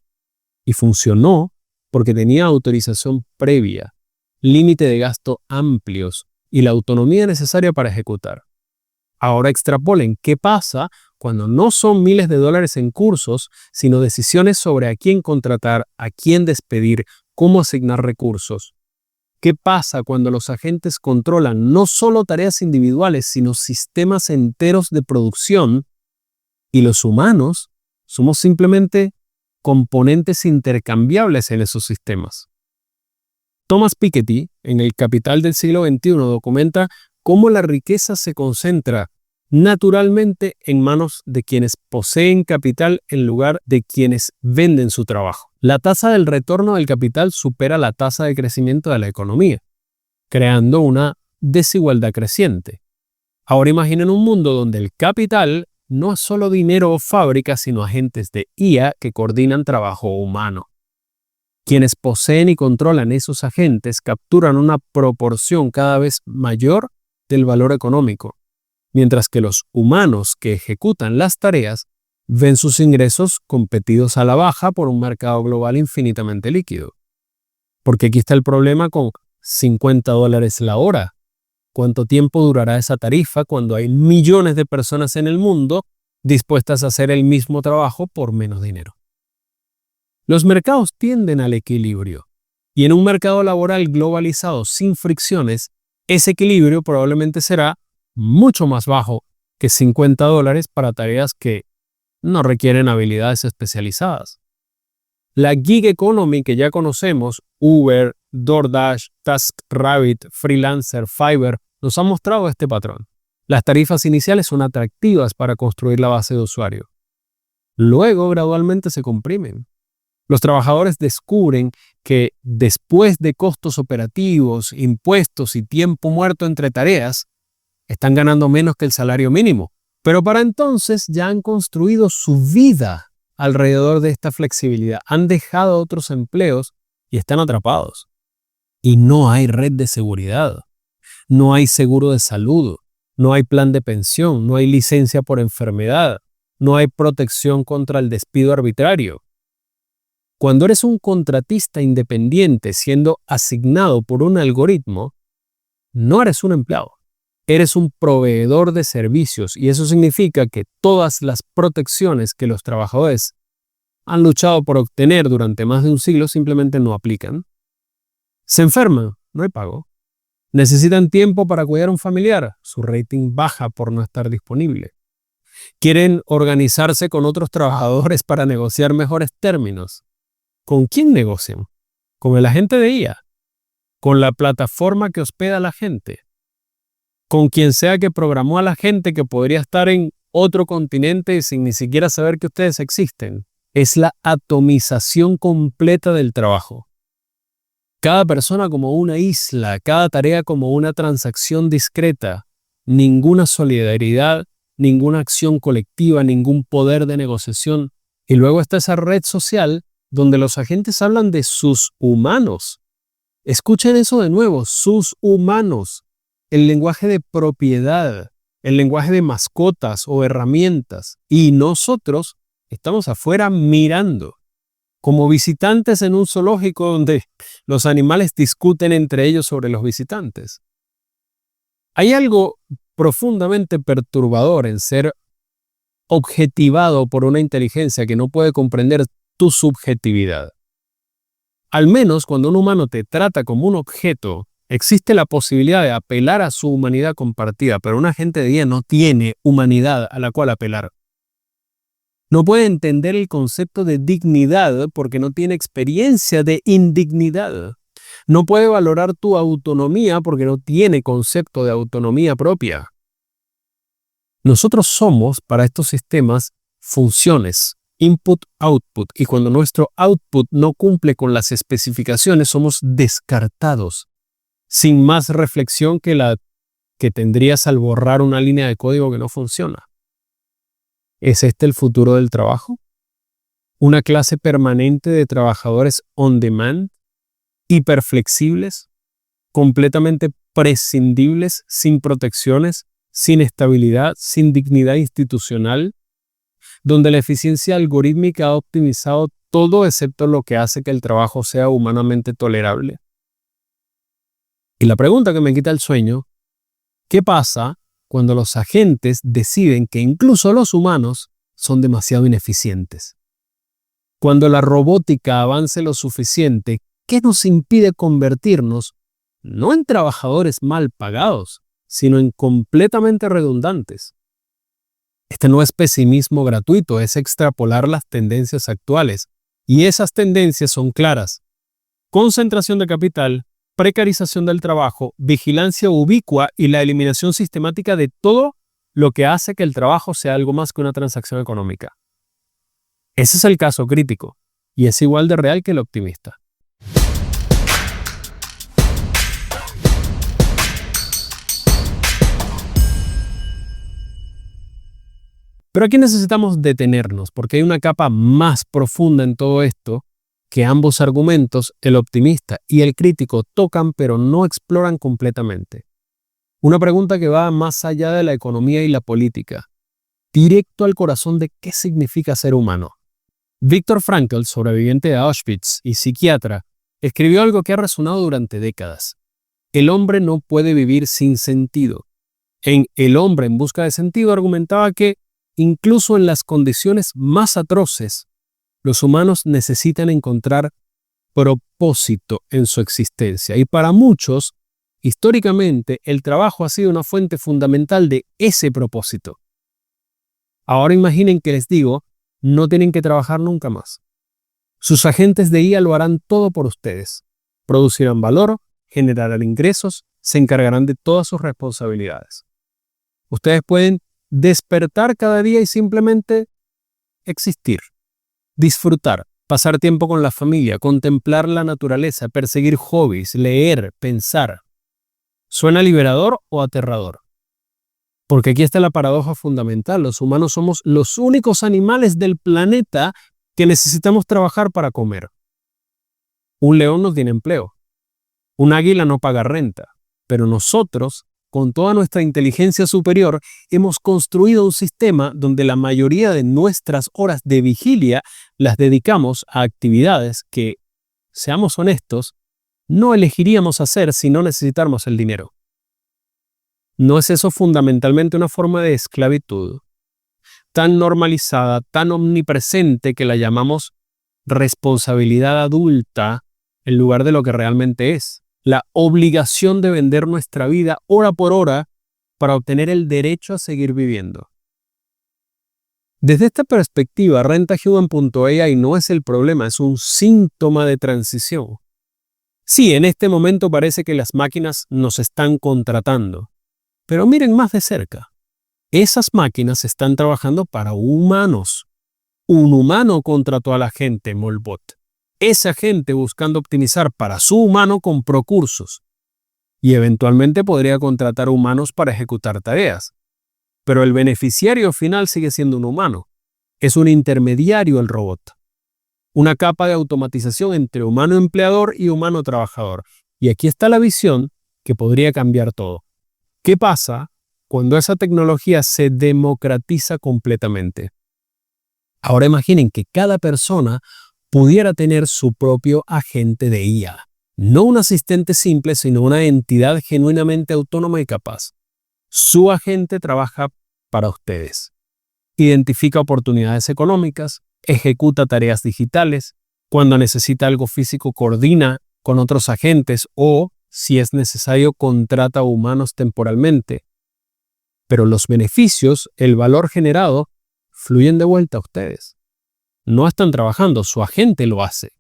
Y funcionó porque tenía autorización previa, límite de gasto amplios y la autonomía necesaria para ejecutar. Ahora extrapolen qué pasa cuando no son miles de dólares en cursos, sino decisiones sobre a quién contratar, a quién despedir, cómo asignar recursos. ¿Qué pasa cuando los agentes controlan no solo tareas individuales, sino sistemas enteros de producción y los humanos somos simplemente componentes intercambiables en esos sistemas? Thomas Piketty, en El Capital del siglo XXI, documenta cómo la riqueza se concentra naturalmente en manos de quienes poseen capital en lugar de quienes venden su trabajo. La tasa del retorno del capital supera la tasa de crecimiento de la economía, creando una desigualdad creciente. Ahora imaginen un mundo donde el capital no es solo dinero o fábrica, sino agentes de IA que coordinan trabajo humano. Quienes poseen y controlan esos agentes capturan una proporción cada vez mayor del valor económico, mientras que los humanos que ejecutan las tareas ven sus ingresos competidos a la baja por un mercado global infinitamente líquido. Porque aquí está el problema con $50 la hora. ¿Cuánto tiempo durará esa tarifa cuando hay millones de personas en el mundo dispuestas a hacer el mismo trabajo por menos dinero? Los mercados tienden al equilibrio, y en un mercado laboral globalizado sin fricciones, ese equilibrio probablemente será mucho más bajo que $50 para tareas que no requieren habilidades especializadas. La gig economy que ya conocemos, Uber, DoorDash, TaskRabbit, Freelancer, Fiverr, nos ha mostrado este patrón. Las tarifas iniciales son atractivas para construir la base de usuario. Luego, gradualmente se comprimen. Los trabajadores descubren que después de costos operativos, impuestos y tiempo muerto entre tareas, están ganando menos que el salario mínimo. Pero para entonces ya han construido su vida alrededor de esta flexibilidad. Han dejado otros empleos y están atrapados. Y no hay red de seguridad. No hay seguro de salud. No hay plan de pensión. No hay licencia por enfermedad. No hay protección contra el despido arbitrario. Cuando eres un contratista independiente siendo asignado por un algoritmo, no eres un empleado. Eres un proveedor de servicios y eso significa que todas las protecciones que los trabajadores han luchado por obtener durante más de un siglo simplemente no aplican. Se enferman, no hay pago. Necesitan tiempo para cuidar a un familiar, su rating baja por no estar disponible. Quieren organizarse con otros trabajadores para negociar mejores términos. ¿Con quién negocian? ¿Con el agente de IA? ¿Con la plataforma que hospeda a la gente? ¿Con quien sea que programó a la gente que podría estar en otro continente sin ni siquiera saber que ustedes existen? Es la atomización completa del trabajo. Cada persona como una isla, cada tarea como una transacción discreta, ninguna solidaridad, ninguna acción colectiva, ningún poder de negociación. Y luego está esa red social donde los agentes hablan de sus humanos. Escuchen eso de nuevo, sus humanos. El lenguaje de propiedad, el lenguaje de mascotas o herramientas. Y nosotros estamos afuera mirando, como visitantes en un zoológico donde los animales discuten entre ellos sobre los visitantes. Hay algo profundamente perturbador en ser objetivado por una inteligencia que no puede comprender tu subjetividad. Al menos cuando un humano te trata como un objeto, existe la posibilidad de apelar a su humanidad compartida, pero un agente de IA no tiene humanidad a la cual apelar. No puede entender el concepto de dignidad porque no tiene experiencia de indignidad. No puede valorar tu autonomía porque no tiene concepto de autonomía propia. Nosotros somos, para estos sistemas, funciones, input-output, y cuando nuestro output no cumple con las especificaciones, somos descartados, sin más reflexión que la que tendrías al borrar una línea de código que no funciona. ¿Es este el futuro del trabajo? ¿Una clase permanente de trabajadores on demand, hiperflexibles, completamente prescindibles, sin protecciones, sin estabilidad, sin dignidad institucional, donde la eficiencia algorítmica ha optimizado todo excepto lo que hace que el trabajo sea humanamente tolerable? Y la pregunta que me quita el sueño, ¿qué pasa cuando los agentes deciden que incluso los humanos son demasiado ineficientes? Cuando la robótica avance lo suficiente, ¿qué nos impide convertirnos no en trabajadores mal pagados, sino en completamente redundantes? Este no es pesimismo gratuito, es extrapolar las tendencias actuales. Y esas tendencias son claras: concentración de capital, precarización del trabajo, vigilancia ubicua y la eliminación sistemática de todo lo que hace que el trabajo sea algo más que una transacción económica. Ese es el caso crítico, y es igual de real que el optimista. Pero aquí necesitamos detenernos, porque hay una capa más profunda en todo esto que ambos argumentos, el optimista y el crítico, tocan pero no exploran completamente. Una pregunta que va más allá de la economía y la política, directo al corazón de qué significa ser humano. Viktor Frankl, sobreviviente de Auschwitz y psiquiatra, escribió algo que ha resonado durante décadas. El hombre no puede vivir sin sentido. En El hombre en busca de sentido argumentaba que, incluso en las condiciones más atroces, los humanos necesitan encontrar propósito en su existencia. Y para muchos, históricamente, el trabajo ha sido una fuente fundamental de ese propósito. Ahora imaginen que les digo, no tienen que trabajar nunca más. Sus agentes de IA lo harán todo por ustedes. Producirán valor, generarán ingresos, se encargarán de todas sus responsabilidades. Ustedes pueden despertar cada día y simplemente existir, disfrutar, pasar tiempo con la familia, contemplar la naturaleza, perseguir hobbies, leer, pensar. ¿Suena liberador o aterrador? Porque aquí está la paradoja fundamental. Los humanos somos los únicos animales del planeta que necesitamos trabajar para comer. Un león no tiene empleo. Un águila no paga renta. Pero nosotros, con toda nuestra inteligencia superior, hemos construido un sistema donde la mayoría de nuestras horas de vigilia las dedicamos a actividades que, seamos honestos, no elegiríamos hacer si no necesitáramos el dinero. ¿No es eso fundamentalmente una forma de esclavitud? Tan normalizada, tan omnipresente que la llamamos responsabilidad adulta en lugar de lo que realmente es. La obligación de vender nuestra vida hora por hora para obtener el derecho a seguir viviendo. Desde esta perspectiva, RentaHuman.ai no es el problema, es un síntoma de transición. Sí, en este momento parece que las máquinas nos están contratando, pero miren más de cerca. Esas máquinas están trabajando para humanos. Un humano contrató a la gente Molbot. Esa gente buscando optimizar para su humano compró cursos y eventualmente podría contratar humanos para ejecutar tareas. Pero el beneficiario final sigue siendo un humano. Es un intermediario el robot. Una capa de automatización entre humano empleador y humano trabajador. Y aquí está la visión que podría cambiar todo. ¿Qué pasa cuando esa tecnología se democratiza completamente? Ahora imaginen que cada persona pudiera tener su propio agente de IA. No un asistente simple, sino una entidad genuinamente autónoma y capaz. Su agente trabaja para ustedes. Identifica oportunidades económicas, ejecuta tareas digitales, cuando necesita algo físico coordina con otros agentes o, si es necesario, contrata humanos temporalmente. Pero los beneficios, el valor generado, fluyen de vuelta a ustedes. No están trabajando, su agente lo hace.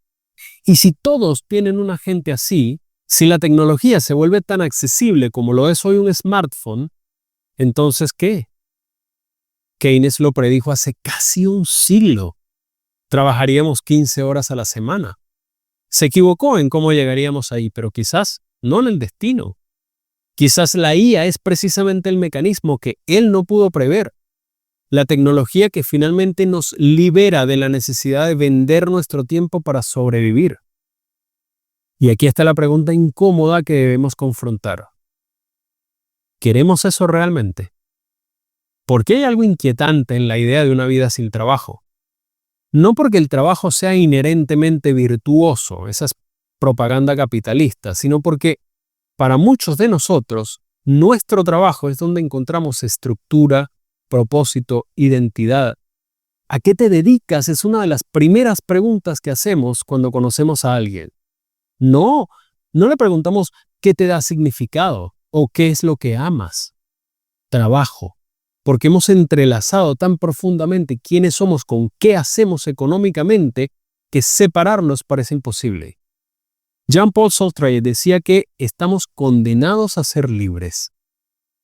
Y si todos tienen un agente así, si la tecnología se vuelve tan accesible como lo es hoy un smartphone, entonces ¿qué? Keynes lo predijo hace casi un siglo. Trabajaríamos 15 horas a la semana. Se equivocó en cómo llegaríamos ahí, pero quizás no en el destino. Quizás la IA es precisamente el mecanismo que él no pudo prever. La tecnología que finalmente nos libera de la necesidad de vender nuestro tiempo para sobrevivir. Y aquí está la pregunta incómoda que debemos confrontar. ¿Queremos eso realmente? ¿Por qué hay algo inquietante en la idea de una vida sin trabajo? No porque el trabajo sea inherentemente virtuoso, esa es propaganda capitalista, sino porque para muchos de nosotros, nuestro trabajo es donde encontramos estructura, propósito, identidad. ¿A qué te dedicas? Es una de las primeras preguntas que hacemos cuando conocemos a alguien. No le preguntamos qué te da significado o qué es lo que amas. Trabajo. Porque hemos entrelazado tan profundamente quiénes somos con qué hacemos económicamente que separarnos parece imposible. Jean-Paul Sartre decía que estamos condenados a ser libres.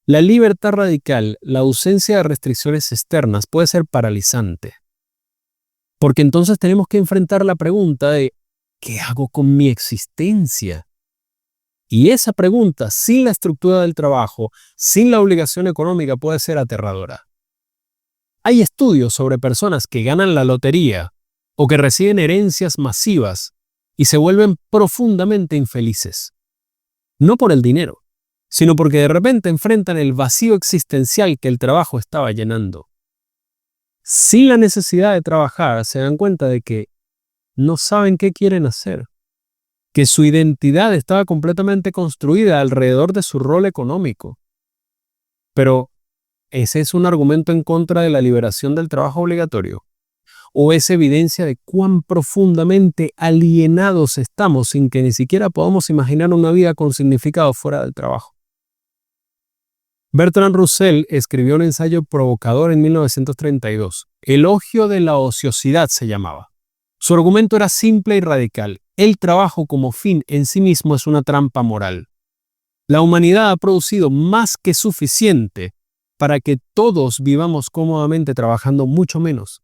La libertad radical, la ausencia de restricciones externas puede ser paralizante. Porque entonces tenemos que enfrentar la pregunta de ¿qué hago con mi existencia? Y esa pregunta, sin la estructura del trabajo, sin la obligación económica, puede ser aterradora. Hay estudios sobre personas que ganan la lotería o que reciben herencias masivas y se vuelven profundamente infelices. No por el dinero, sino porque de repente enfrentan el vacío existencial que el trabajo estaba llenando. Sin la necesidad de trabajar, se dan cuenta de que no saben qué quieren hacer, que su identidad estaba completamente construida alrededor de su rol económico. Pero, ¿ese es un argumento en contra de la liberación del trabajo obligatorio? ¿O es evidencia de cuán profundamente alienados estamos sin que ni siquiera podamos imaginar una vida con significado fuera del trabajo? Bertrand Russell escribió un ensayo provocador en 1932. Elogio de la ociosidad se llamaba. Su argumento era simple y radical. El trabajo como fin en sí mismo es una trampa moral. La humanidad ha producido más que suficiente para que todos vivamos cómodamente trabajando mucho menos.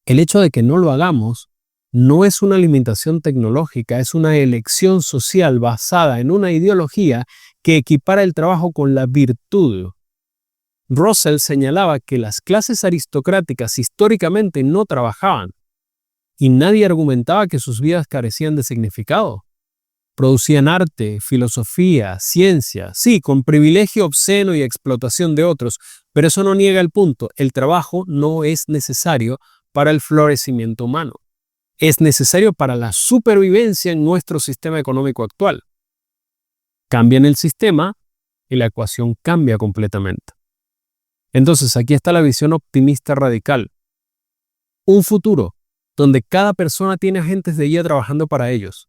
El hecho de que no lo hagamos no es una limitación tecnológica, es una elección social basada en una ideología que equipara el trabajo con la virtud. Russell señalaba que las clases aristocráticas históricamente no trabajaban y nadie argumentaba que sus vidas carecían de significado. Producían arte, filosofía, ciencia, sí, con privilegio obsceno y explotación de otros, pero eso no niega el punto. El trabajo no es necesario para el florecimiento humano. Es necesario para la supervivencia en nuestro sistema económico actual. Cambian el sistema y la ecuación cambia completamente. Entonces, aquí está la visión optimista radical. Un futuro donde cada persona tiene agentes de IA trabajando para ellos.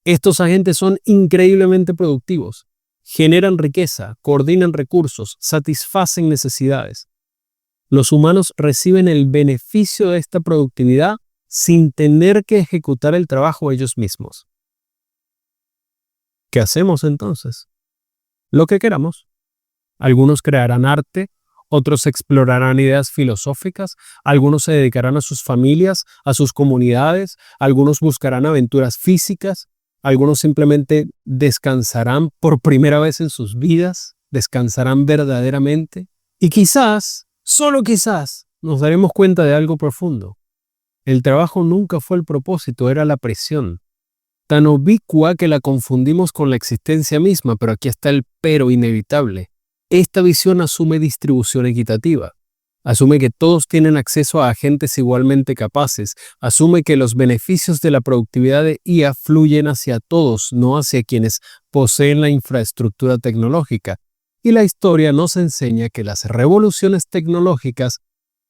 Estos agentes son increíblemente productivos, generan riqueza, coordinan recursos, satisfacen necesidades. Los humanos reciben el beneficio de esta productividad sin tener que ejecutar el trabajo ellos mismos. ¿Qué hacemos entonces? Lo que queramos. Algunos crearán arte, otros explorarán ideas filosóficas, algunos se dedicarán a sus familias, a sus comunidades, algunos buscarán aventuras físicas, algunos simplemente descansarán por primera vez en sus vidas, descansarán verdaderamente. Y quizás, solo quizás, nos daremos cuenta de algo profundo. El trabajo nunca fue el propósito, era la presión. Tan ubicua que la confundimos con la existencia misma, pero aquí está el pero inevitable. Esta visión asume distribución equitativa. Asume que todos tienen acceso a agentes igualmente capaces. Asume que los beneficios de la productividad de IA fluyen hacia todos, no hacia quienes poseen la infraestructura tecnológica. Y la historia nos enseña que las revoluciones tecnológicas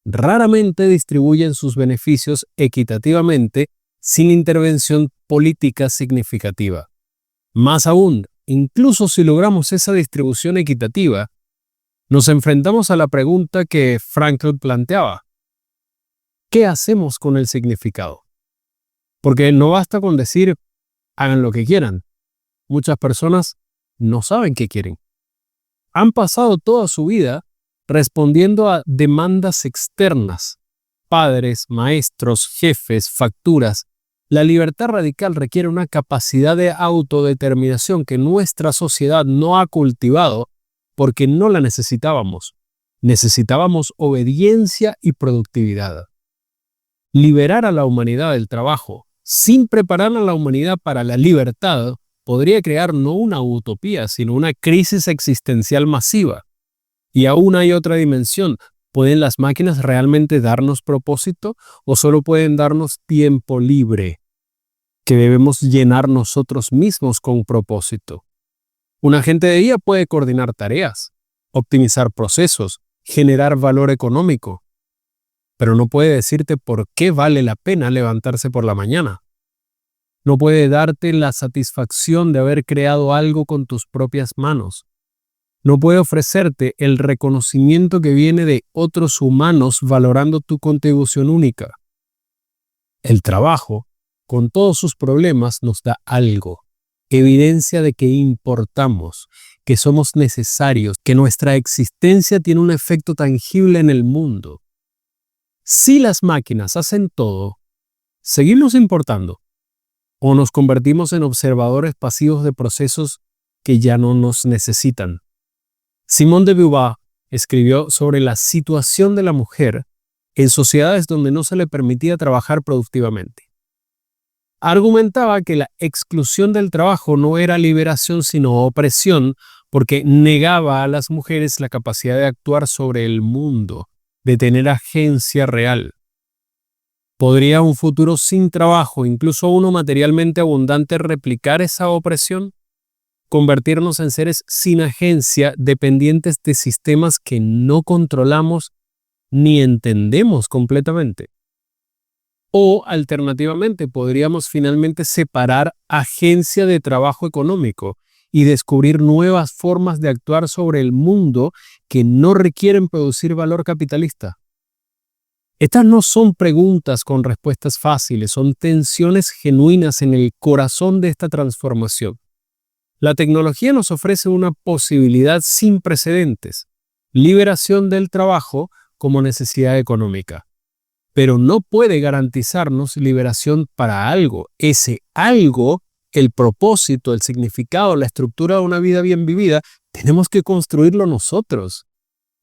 raramente distribuyen sus beneficios equitativamente sin intervención política significativa. Más aún, incluso si logramos esa distribución equitativa, nos enfrentamos a la pregunta que Frankl planteaba. ¿Qué hacemos con el significado? Porque no basta con decir, hagan lo que quieran. Muchas personas no saben qué quieren. Han pasado toda su vida respondiendo a demandas externas, padres, maestros, jefes, facturas. La libertad radical requiere una capacidad de autodeterminación que nuestra sociedad no ha cultivado porque no la necesitábamos. Necesitábamos obediencia y productividad. Liberar a la humanidad del trabajo sin preparar a la humanidad para la libertad podría crear no una utopía, sino una crisis existencial masiva. Y aún hay otra dimensión. ¿Pueden las máquinas realmente darnos propósito o solo pueden darnos tiempo libre que debemos llenar nosotros mismos con propósito? Un agente de IA puede coordinar tareas, optimizar procesos, generar valor económico, pero no puede decirte por qué vale la pena levantarse por la mañana. No puede darte la satisfacción de haber creado algo con tus propias manos. No puede ofrecerte el reconocimiento que viene de otros humanos valorando tu contribución única. El trabajo con todos sus problemas, nos da algo. Evidencia de que importamos, que somos necesarios, que nuestra existencia tiene un efecto tangible en el mundo. Si las máquinas hacen todo, ¿seguimos importando? ¿O nos convertimos en observadores pasivos de procesos que ya no nos necesitan? Simone de Beauvoir escribió sobre la situación de la mujer en sociedades donde no se le permitía trabajar productivamente. Argumentaba que la exclusión del trabajo no era liberación sino opresión, porque negaba a las mujeres la capacidad de actuar sobre el mundo, de tener agencia real. ¿Podría un futuro sin trabajo, incluso uno materialmente abundante, replicar esa opresión? ¿Convertirnos en seres sin agencia, dependientes de sistemas que no controlamos ni entendemos completamente? O, alternativamente, podríamos finalmente separar agencia de trabajo económico y descubrir nuevas formas de actuar sobre el mundo que no requieren producir valor capitalista. Estas no son preguntas con respuestas fáciles, son tensiones genuinas en el corazón de esta transformación. La tecnología nos ofrece una posibilidad sin precedentes: liberación del trabajo como necesidad económica. Pero no puede garantizarnos liberación para algo. Ese algo, el propósito, el significado, la estructura de una vida bien vivida, tenemos que construirlo nosotros.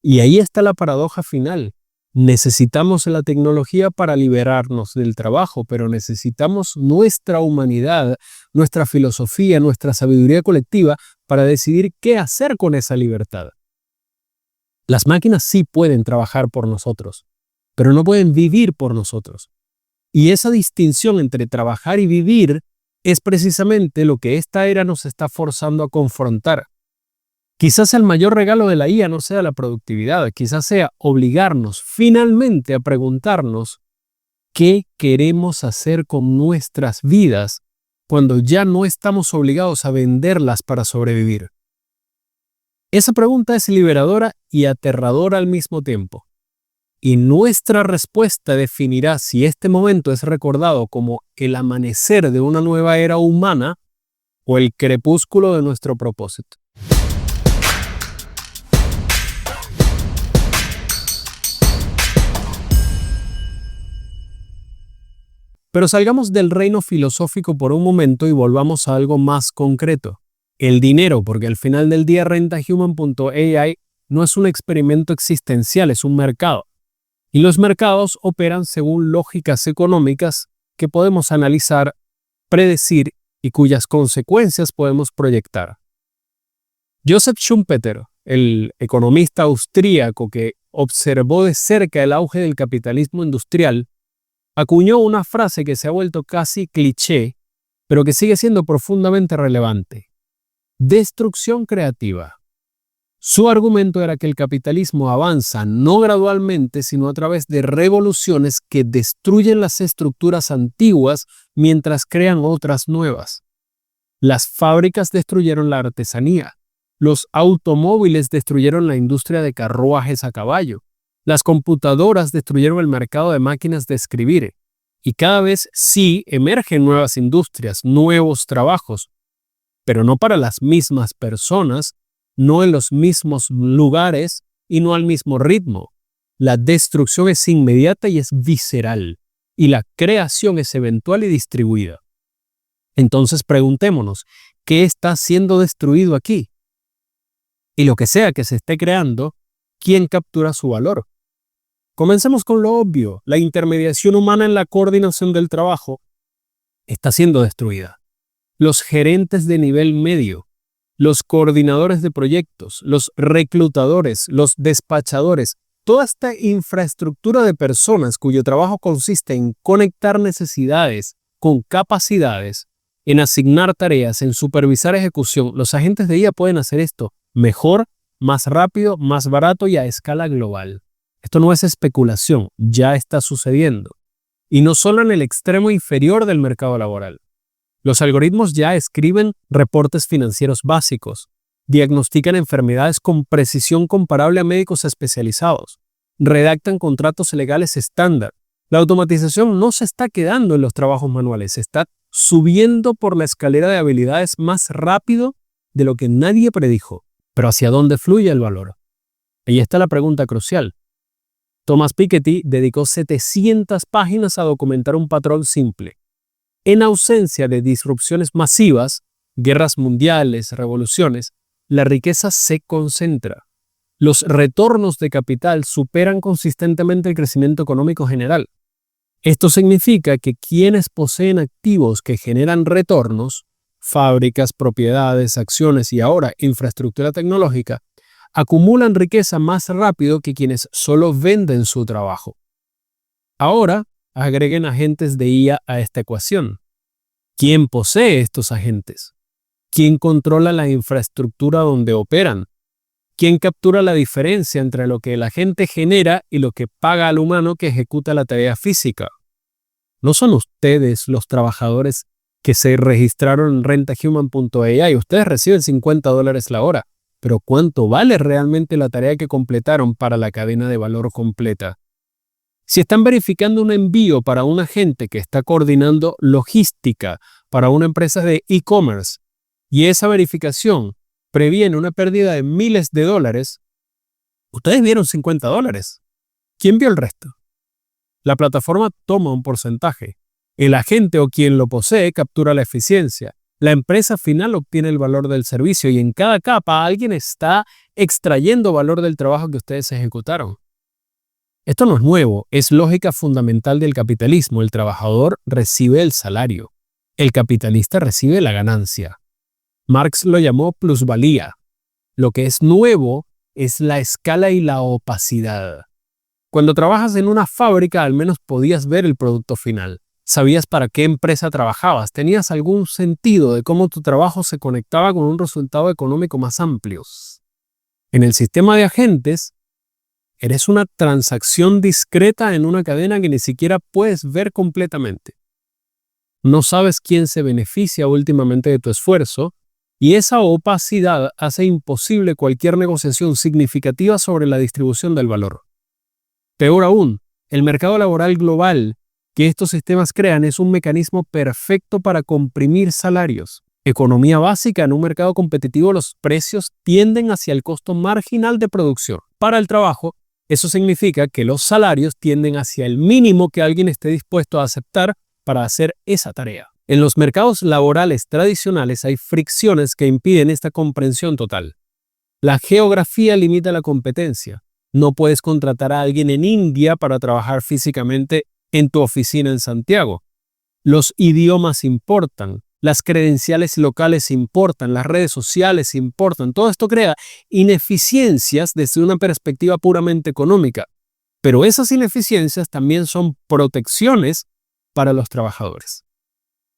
Y ahí está la paradoja final. Necesitamos la tecnología para liberarnos del trabajo, pero necesitamos nuestra humanidad, nuestra filosofía, nuestra sabiduría colectiva para decidir qué hacer con esa libertad. Las máquinas sí pueden trabajar por nosotros, pero no pueden vivir por nosotros. Y esa distinción entre trabajar y vivir es precisamente lo que esta era nos está forzando a confrontar. Quizás el mayor regalo de la IA no sea la productividad, quizás sea obligarnos finalmente a preguntarnos qué queremos hacer con nuestras vidas cuando ya no estamos obligados a venderlas para sobrevivir. Esa pregunta es liberadora y aterradora al mismo tiempo. Y nuestra respuesta definirá si este momento es recordado como el amanecer de una nueva era humana o el crepúsculo de nuestro propósito. Pero salgamos del reino filosófico por un momento y volvamos a algo más concreto. El dinero, porque al final del día RentaHuman.ai no es un experimento existencial, es un mercado. Y los mercados operan según lógicas económicas que podemos analizar, predecir y cuyas consecuencias podemos proyectar. Joseph Schumpeter, el economista austríaco que observó de cerca el auge del capitalismo industrial, acuñó una frase que se ha vuelto casi cliché, pero que sigue siendo profundamente relevante: destrucción creativa. Su argumento era que el capitalismo avanza no gradualmente, sino a través de revoluciones que destruyen las estructuras antiguas mientras crean otras nuevas. Las fábricas destruyeron la artesanía. Los automóviles destruyeron la industria de carruajes a caballo. Las computadoras destruyeron el mercado de máquinas de escribir. Y cada vez sí emergen nuevas industrias, nuevos trabajos, pero no para las mismas personas, no en los mismos lugares y no al mismo ritmo. La destrucción es inmediata y es visceral, y la creación es eventual y distribuida. Entonces preguntémonos, ¿qué está siendo destruido aquí? Y lo que sea que se esté creando, ¿quién captura su valor? Comencemos con lo obvio: la intermediación humana en la coordinación del trabajo está siendo destruida. Los gerentes de nivel medio, los coordinadores de proyectos, los reclutadores, los despachadores, toda esta infraestructura de personas cuyo trabajo consiste en conectar necesidades con capacidades, en asignar tareas, en supervisar ejecución. Los agentes de IA pueden hacer esto mejor, más rápido, más barato y a escala global. Esto no es especulación, ya está sucediendo. Y no solo en el extremo inferior del mercado laboral. Los algoritmos ya escriben reportes financieros básicos, diagnostican enfermedades con precisión comparable a médicos especializados, redactan contratos legales estándar, La automatización no se está quedando en los trabajos manuales, se está subiendo por la escalera de habilidades más rápido de lo que nadie predijo. Pero ¿hacia dónde fluye el valor? Ahí está la pregunta crucial. Thomas Piketty dedicó 700 páginas a documentar un patrón simple. En ausencia de disrupciones masivas, guerras mundiales, revoluciones, la riqueza se concentra. Los retornos de capital superan consistentemente el crecimiento económico general. Esto significa que quienes poseen activos que generan retornos, fábricas, propiedades, acciones y ahora infraestructura tecnológica, acumulan riqueza más rápido que quienes solo venden su trabajo. Ahora, agreguen agentes de IA a esta ecuación. ¿Quién posee estos agentes? ¿Quién controla la infraestructura donde operan? ¿Quién captura la diferencia entre lo que el agente genera y lo que paga al humano que ejecuta la tarea física? No son ustedes los trabajadores que se registraron en rentahuman.ai. Ustedes reciben $50 la hora, pero ¿cuánto vale realmente la tarea que completaron para la cadena de valor completa? Si están verificando un envío para un agente que está coordinando logística para una empresa de e-commerce y esa verificación previene una pérdida de miles de dólares, ustedes vieron $50. ¿Quién vio el resto? La plataforma toma un porcentaje. El agente o quien lo posee captura la eficiencia. La empresa final obtiene el valor del servicio y en cada capa alguien está extrayendo valor del trabajo que ustedes ejecutaron. Esto no es nuevo, es lógica fundamental del capitalismo. El trabajador recibe el salario. El capitalista recibe la ganancia. Marx lo llamó plusvalía. Lo que es nuevo es la escala y la opacidad. Cuando trabajas en una fábrica, al menos podías ver el producto final. Sabías para qué empresa trabajabas. Tenías algún sentido de cómo tu trabajo se conectaba con un resultado económico más amplio. En el sistema de agentes, eres una transacción discreta en una cadena que ni siquiera puedes ver completamente. No sabes quién se beneficia últimamente de tu esfuerzo, y esa opacidad hace imposible cualquier negociación significativa sobre la distribución del valor. Peor aún, el mercado laboral global que estos sistemas crean es un mecanismo perfecto para comprimir salarios. Economía básica: en un mercado competitivo los precios tienden hacia el costo marginal de producción. Para el trabajo, eso significa que los salarios tienden hacia el mínimo que alguien esté dispuesto a aceptar para hacer esa tarea. En los mercados laborales tradicionales hay fricciones que impiden esta comprensión total. La geografía limita la competencia. No puedes contratar a alguien en India para trabajar físicamente en tu oficina en Santiago. Los idiomas importan, las credenciales locales importan, las redes sociales importan. Todo esto crea ineficiencias desde una perspectiva puramente económica. Pero esas ineficiencias también son protecciones para los trabajadores.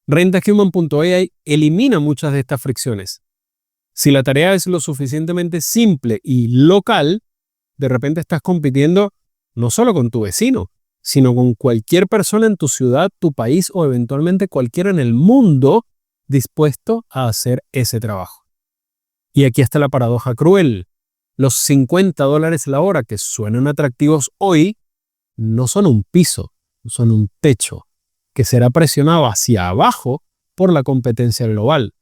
Rentahuman.ai elimina muchas de estas fricciones. Si la tarea es lo suficientemente simple y local, de repente estás compitiendo no solo con tu vecino, sino con cualquier persona en tu ciudad, tu país o eventualmente cualquiera en el mundo dispuesto a hacer ese trabajo. Y aquí está la paradoja cruel. Los $50 la hora que suenan atractivos hoy no son un piso, son un techo que será presionado hacia abajo por la competencia global.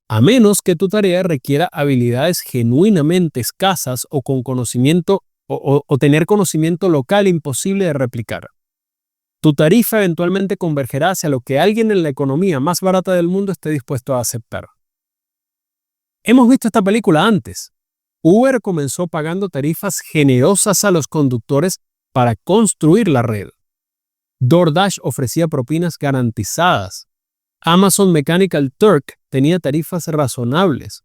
A menos que tu tarea requiera habilidades genuinamente escasas o con conocimiento o tener conocimiento local imposible de replicar. Tu tarifa eventualmente convergerá hacia lo que alguien en la economía más barata del mundo esté dispuesto a aceptar. Hemos visto esta película antes. Uber comenzó pagando tarifas generosas a los conductores para construir la red. DoorDash ofrecía propinas garantizadas. Amazon Mechanical Turk tenía tarifas razonables.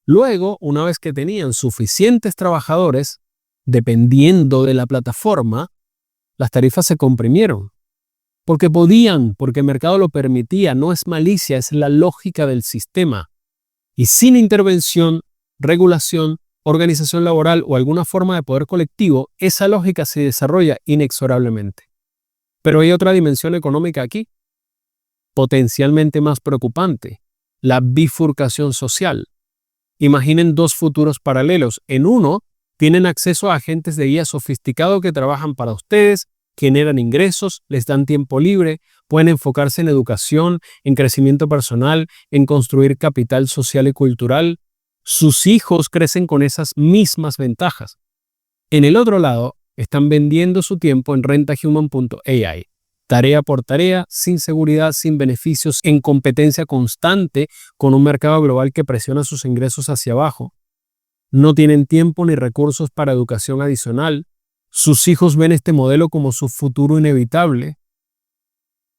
Luego, una vez que tenían suficientes trabajadores, dependiendo de la plataforma, las tarifas se comprimieron. Porque podían, porque el mercado lo permitía, no es malicia, es la lógica del sistema. Y sin intervención, regulación, organización laboral o alguna forma de poder colectivo, esa lógica se desarrolla inexorablemente. Pero hay otra dimensión económica aquí, potencialmente más preocupante: la bifurcación social. Imaginen dos futuros paralelos. En uno, tienen acceso a agentes de IA sofisticados que trabajan para ustedes, generan ingresos, les dan tiempo libre, pueden enfocarse en educación, en crecimiento personal, en construir capital social y cultural. Sus hijos crecen con esas mismas ventajas. En el otro lado, están vendiendo su tiempo en rentahuman.ai. Tarea por tarea, sin seguridad, sin beneficios, en competencia constante con un mercado global que presiona sus ingresos hacia abajo. No tienen tiempo ni recursos para educación adicional. Sus hijos ven este modelo como su futuro inevitable.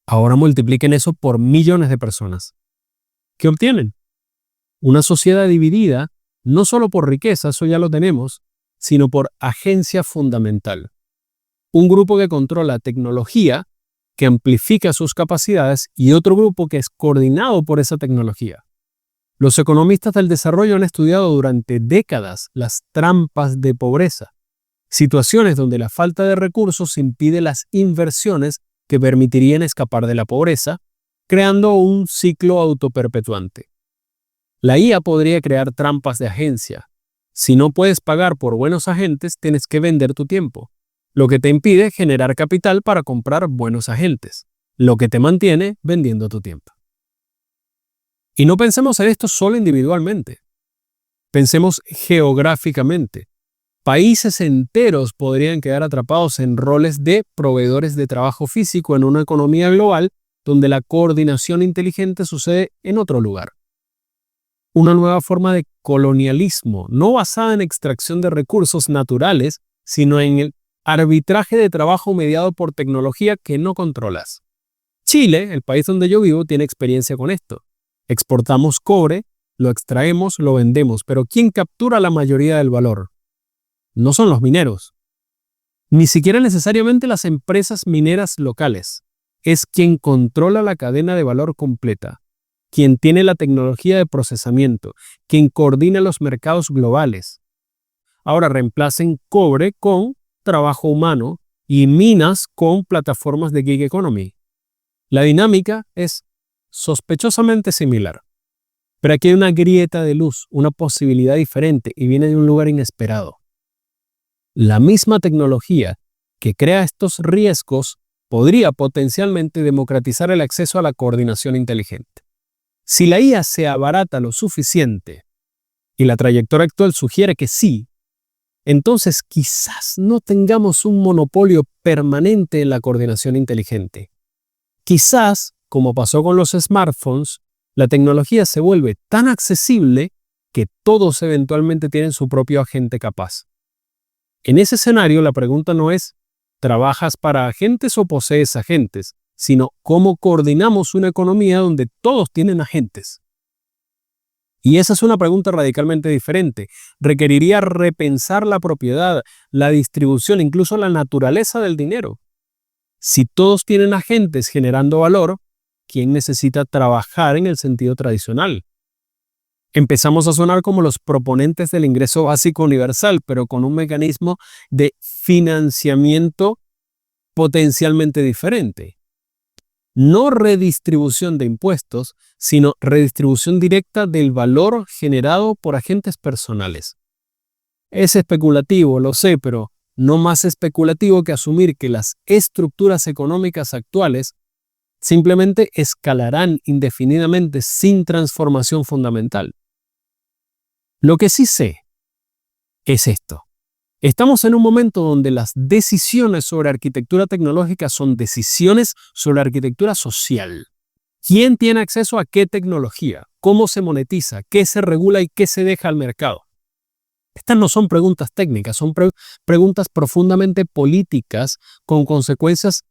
Ahora multipliquen eso por millones de personas. ¿Qué obtienen? Una sociedad dividida, no solo por riqueza, eso ya lo tenemos, sino por agencia fundamental. Un grupo que controla tecnología, que amplifica sus capacidades, y otro grupo que es coordinado por esa tecnología. Los economistas del desarrollo han estudiado durante décadas las trampas de pobreza, situaciones donde la falta de recursos impide las inversiones que permitirían escapar de la pobreza, creando un ciclo autoperpetuante. La IA podría crear trampas de agencia. Si no puedes pagar por buenos agentes, tienes que vender tu tiempo, lo que te impide generar capital para comprar buenos agentes, lo que te mantiene vendiendo tu tiempo. Y no pensemos en esto solo individualmente. Pensemos geográficamente. Países enteros podrían quedar atrapados en roles de proveedores de trabajo físico en una economía global donde la coordinación inteligente sucede en otro lugar. Una nueva forma de colonialismo, no basada en extracción de recursos naturales, sino en el arbitraje de trabajo mediado por tecnología que no controlas. Chile, el país donde yo vivo, tiene experiencia con esto. Exportamos cobre, lo extraemos, lo vendemos, pero ¿quién captura la mayoría del valor? No son los mineros, ni siquiera necesariamente las empresas mineras locales. Es quien controla la cadena de valor completa, quien tiene la tecnología de procesamiento, quien coordina los mercados globales. Ahora reemplacen cobre con trabajo humano y minas con plataformas de gig economy. La dinámica es sospechosamente similar, pero aquí hay una grieta de luz, una posibilidad diferente y viene de un lugar inesperado. La misma tecnología que crea estos riesgos podría potencialmente democratizar el acceso a la coordinación inteligente. Si la IA se abarata lo suficiente, y la trayectoria actual sugiere que sí, entonces quizás no tengamos un monopolio permanente en la coordinación inteligente. Quizás, como pasó con los smartphones, la tecnología se vuelve tan accesible que todos eventualmente tienen su propio agente capaz. En ese escenario, la pregunta no es ¿trabajas para agentes o posees agentes?, sino ¿cómo coordinamos una economía donde todos tienen agentes? Y esa es una pregunta radicalmente diferente. Requeriría repensar la propiedad, la distribución, incluso la naturaleza del dinero. Si todos tienen agentes generando valor, ¿quién necesita trabajar en el sentido tradicional? Empezamos a sonar como los proponentes del ingreso básico universal, pero con un mecanismo de financiamiento potencialmente diferente. No redistribución de impuestos, sino redistribución directa del valor generado por agentes personales. Es especulativo, lo sé, pero no más especulativo que asumir que las estructuras económicas actuales simplemente escalarán indefinidamente sin transformación fundamental. Lo que sí sé es esto. Estamos en un momento donde las decisiones sobre arquitectura tecnológica son decisiones sobre arquitectura social. ¿Quién tiene acceso a qué tecnología? ¿Cómo se monetiza? ¿Qué se regula y qué se deja al mercado? Estas no son preguntas técnicas, son preguntas profundamente políticas con consecuencias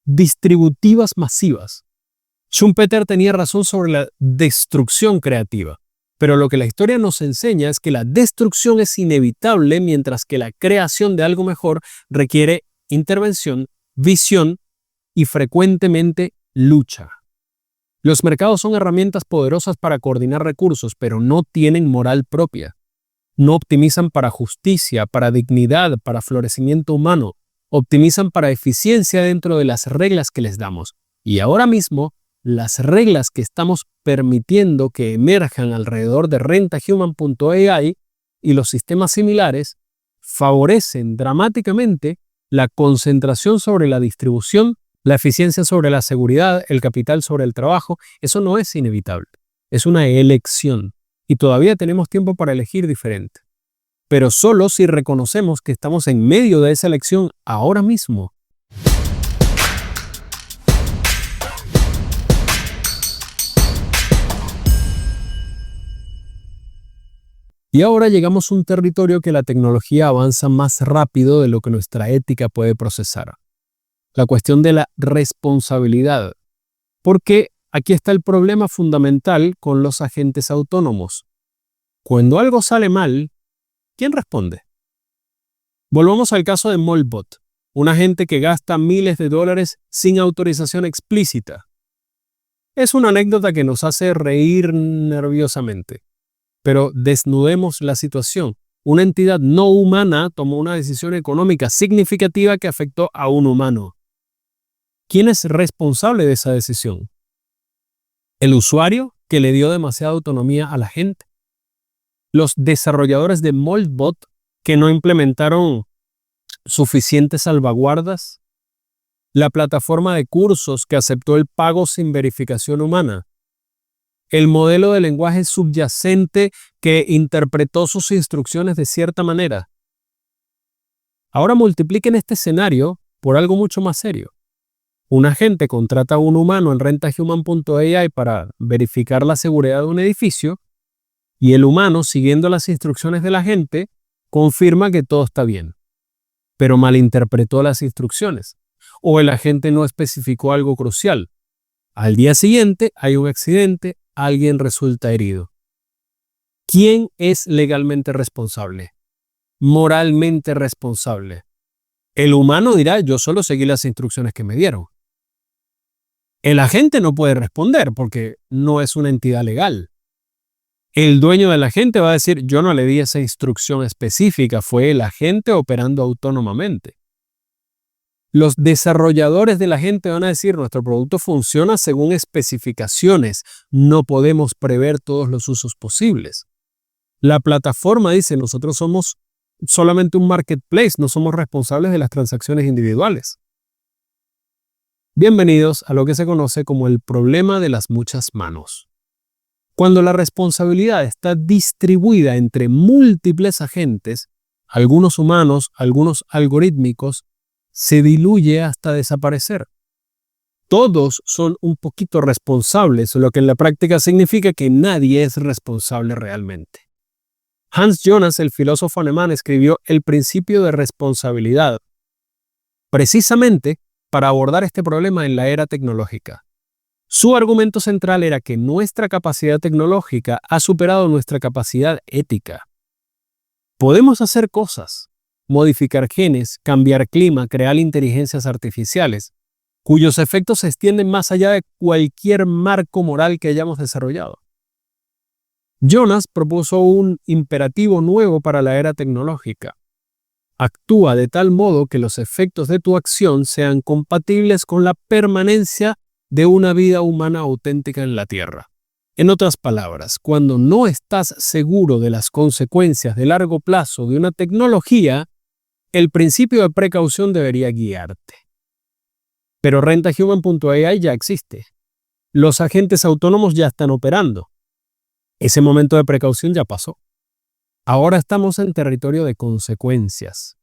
distributivas masivas. Schumpeter tenía razón sobre la destrucción creativa, pero lo que la historia nos enseña es que la destrucción es inevitable mientras que la creación de algo mejor requiere intervención, visión y frecuentemente lucha. Los mercados son herramientas poderosas para coordinar recursos, pero no tienen moral propia. No optimizan para justicia, para dignidad, para florecimiento humano. Optimizan para eficiencia dentro de las reglas que les damos. Y ahora mismo, las reglas que estamos permitiendo que emerjan alrededor de rentahuman.ai y los sistemas similares favorecen dramáticamente la concentración sobre la distribución, la eficiencia sobre la seguridad, el capital sobre el trabajo, eso no es inevitable. Es una elección y todavía tenemos tiempo para elegir diferente. Pero solo si reconocemos que estamos en medio de esa elección ahora mismo. Y ahora llegamos a un territorio que la tecnología avanza más rápido de lo que nuestra ética puede procesar. La cuestión de la responsabilidad. Porque aquí está el problema fundamental con los agentes autónomos. Cuando algo sale mal, ¿quién responde? Volvamos al caso de Molbot, un agente que gasta miles de dólares sin autorización explícita. Es una anécdota que nos hace reír nerviosamente. Pero desnudemos la situación. Una entidad no humana tomó una decisión económica significativa que afectó a un humano. ¿Quién es responsable de esa decisión? ¿El usuario, que le dio demasiada autonomía a la gente? ¿Los desarrolladores de Molbot, que no implementaron suficientes salvaguardas? ¿La plataforma de cursos que aceptó el pago sin verificación humana? ¿El modelo de lenguaje subyacente que interpretó sus instrucciones de cierta manera? Ahora multipliquen este escenario por algo mucho más serio. Un agente contrata a un humano en rentahuman.ai para verificar la seguridad de un edificio y el humano, siguiendo las instrucciones del agente, confirma que todo está bien, pero malinterpretó las instrucciones o el agente no especificó algo crucial. Al día siguiente hay un accidente, alguien resulta herido. ¿Quién es legalmente responsable? Moralmente responsable. El humano dirá, yo solo seguí las instrucciones que me dieron. El agente no puede responder porque no es una entidad legal. El dueño del agente va a decir, yo no le di esa instrucción específica, fue el agente operando autónomamente. Los desarrolladores del agente van a decir, nuestro producto funciona según especificaciones, no podemos prever todos los usos posibles. La plataforma dice, nosotros somos solamente un marketplace, no somos responsables de las transacciones individuales. Bienvenidos a lo que se conoce como el problema de las muchas manos. Cuando la responsabilidad está distribuida entre múltiples agentes, algunos humanos, algunos algorítmicos, se diluye hasta desaparecer. Todos son un poquito responsables, lo que en la práctica significa que nadie es responsable realmente. Hans Jonas, el filósofo alemán, escribió El principio de responsabilidad, precisamente para abordar este problema en la era tecnológica. Su argumento central era que nuestra capacidad tecnológica ha superado nuestra capacidad ética. Podemos hacer cosas, modificar genes, cambiar clima, crear inteligencias artificiales, cuyos efectos se extienden más allá de cualquier marco moral que hayamos desarrollado. Jonas propuso un imperativo nuevo para la era tecnológica. Actúa de tal modo que los efectos de tu acción sean compatibles con la permanencia de una vida humana auténtica en la Tierra. En otras palabras, cuando no estás seguro de las consecuencias de largo plazo de una tecnología, el principio de precaución debería guiarte. Pero rentahuman.ai ya existe. Los agentes autónomos ya están operando. Ese momento de precaución ya pasó. Ahora estamos en territorio de consecuencias.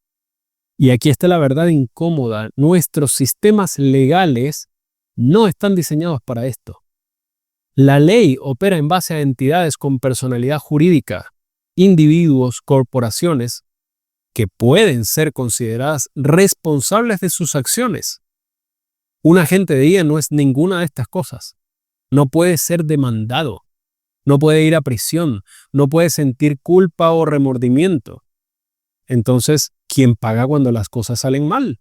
Y aquí está la verdad incómoda. Nuestros sistemas legales no están diseñados para esto. La ley opera en base a entidades con personalidad jurídica, individuos, corporaciones, que pueden ser consideradas responsables de sus acciones. Un agente de IA no es ninguna de estas cosas. No puede ser demandado. No puede ir a prisión, no puede sentir culpa o remordimiento. Entonces, ¿quién paga cuando las cosas salen mal?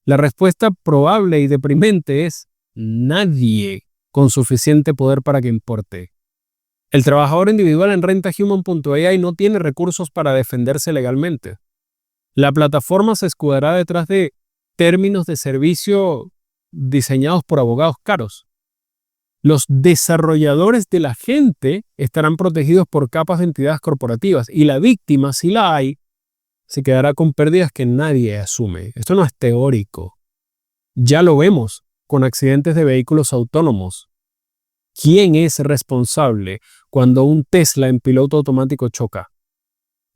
La respuesta probable y deprimente es nadie con suficiente poder para que importe. El trabajador individual en rentahuman.ai no tiene recursos para defenderse legalmente. La plataforma se escudará detrás de términos de servicio diseñados por abogados caros. Los desarrolladores de la gente estarán protegidos por capas de entidades corporativas y la víctima, si la hay, se quedará con pérdidas que nadie asume. Esto no es teórico. Ya lo vemos con accidentes de vehículos autónomos. ¿Quién es responsable cuando un Tesla en piloto automático choca?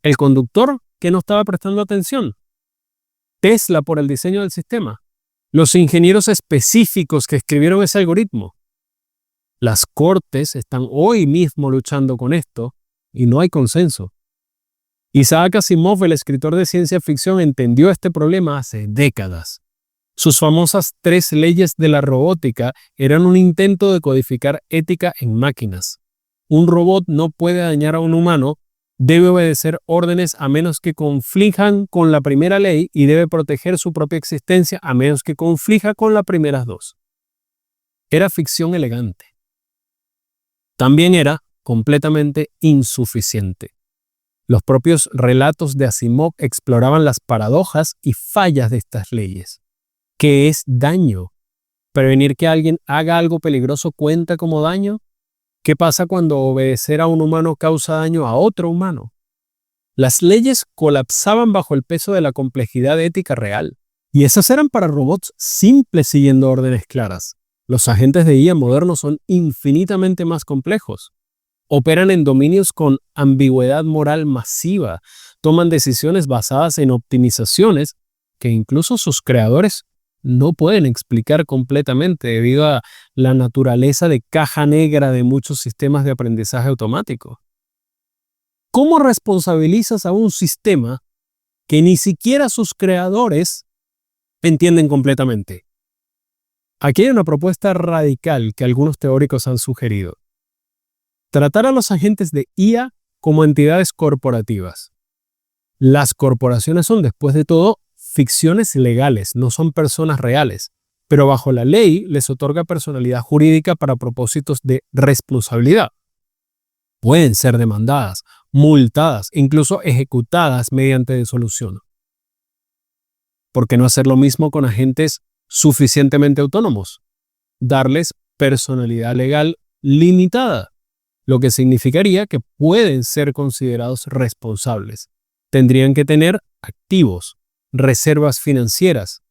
¿El conductor que no estaba prestando atención? ¿Tesla por el diseño del sistema? ¿Los ingenieros específicos que escribieron ese algoritmo? Las cortes están hoy mismo luchando con esto y no hay consenso. Isaac Asimov, el escritor de ciencia ficción, entendió este problema hace décadas. Sus famosas 3 leyes de la robótica eran un intento de codificar ética en máquinas. Un robot no puede dañar a un humano, debe obedecer órdenes a menos que conflijan con la primera ley y debe proteger su propia existencia a menos que conflija con las primeras 2. Era ficción elegante. También era completamente insuficiente. Los propios relatos de Asimov exploraban las paradojas y fallas de estas leyes. ¿Qué es daño? ¿Prevenir que alguien haga algo peligroso cuenta como daño? ¿Qué pasa cuando obedecer a un humano causa daño a otro humano? Las leyes colapsaban bajo el peso de la complejidad ética real. Y esas eran para robots simples siguiendo órdenes claras. Los agentes de IA modernos son infinitamente más complejos. Operan en dominios con ambigüedad moral masiva. Toman decisiones basadas en optimizaciones que incluso sus creadores no pueden explicar completamente debido a la naturaleza de caja negra de muchos sistemas de aprendizaje automático. ¿Cómo responsabilizas a un sistema que ni siquiera sus creadores entienden completamente? Aquí hay una propuesta radical que algunos teóricos han sugerido. Tratar a los agentes de IA como entidades corporativas. Las corporaciones son, después de todo, ficciones legales, no son personas reales, pero bajo la ley les otorga personalidad jurídica para propósitos de responsabilidad. Pueden ser demandadas, multadas, incluso ejecutadas mediante disolución. ¿Por qué no hacer lo mismo con agentes suficientemente autónomos? Darles personalidad legal limitada, lo que significaría que pueden ser considerados responsables. Tendrían que tener activos, reservas financieras,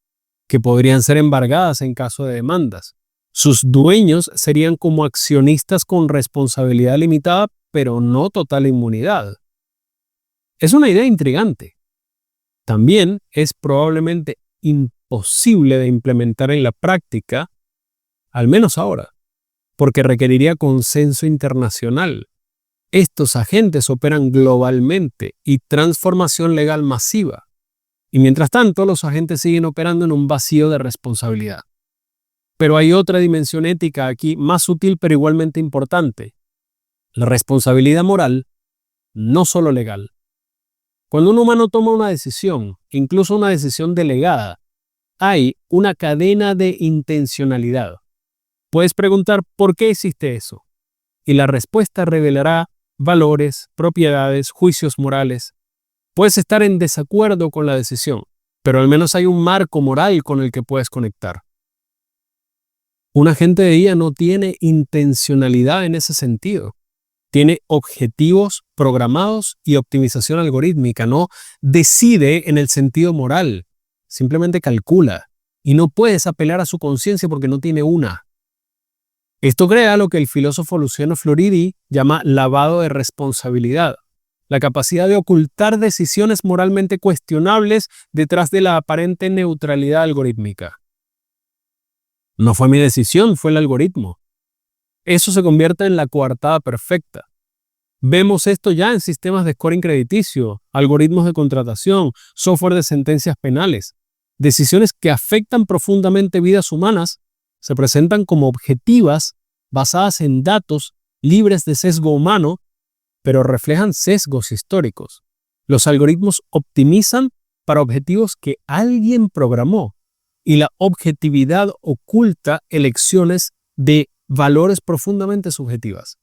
que podrían ser embargadas en caso de demandas. Sus dueños serían como accionistas con responsabilidad limitada, pero no total inmunidad. Es una idea intrigante. También es probablemente imposible de implementar en la práctica, al menos ahora, porque requeriría consenso internacional. Estos agentes operan globalmente y transformación legal masiva. Y mientras tanto, los agentes siguen operando en un vacío de responsabilidad. Pero hay otra dimensión ética aquí, más sutil pero igualmente importante. La responsabilidad moral, no solo legal. Cuando un humano toma una decisión, incluso una decisión delegada, hay una cadena de intencionalidad. Puedes preguntar ¿por qué hiciste eso? Y la respuesta revelará valores, propiedades, juicios morales. Puedes estar en desacuerdo con la decisión, pero al menos hay un marco moral con el que puedes conectar. Un agente de IA no tiene intencionalidad en ese sentido. Tiene objetivos programados y optimización algorítmica. No decide en el sentido moral, simplemente calcula. Y no puedes apelar a su conciencia porque no tiene una. Esto crea lo que el filósofo Luciano Floridi llama lavado de responsabilidad. La capacidad de ocultar decisiones moralmente cuestionables detrás de la aparente neutralidad algorítmica. No fue mi decisión, fue el algoritmo. Eso se convierte en la coartada perfecta. Vemos esto ya en sistemas de scoring crediticio, algoritmos de contratación, software de sentencias penales. Decisiones que afectan profundamente vidas humanas se presentan como objetivas, basadas en datos, libres de sesgo humano, pero reflejan sesgos históricos. Los algoritmos optimizan para objetivos que alguien programó y la objetividad oculta elecciones de valores profundamente subjetivas.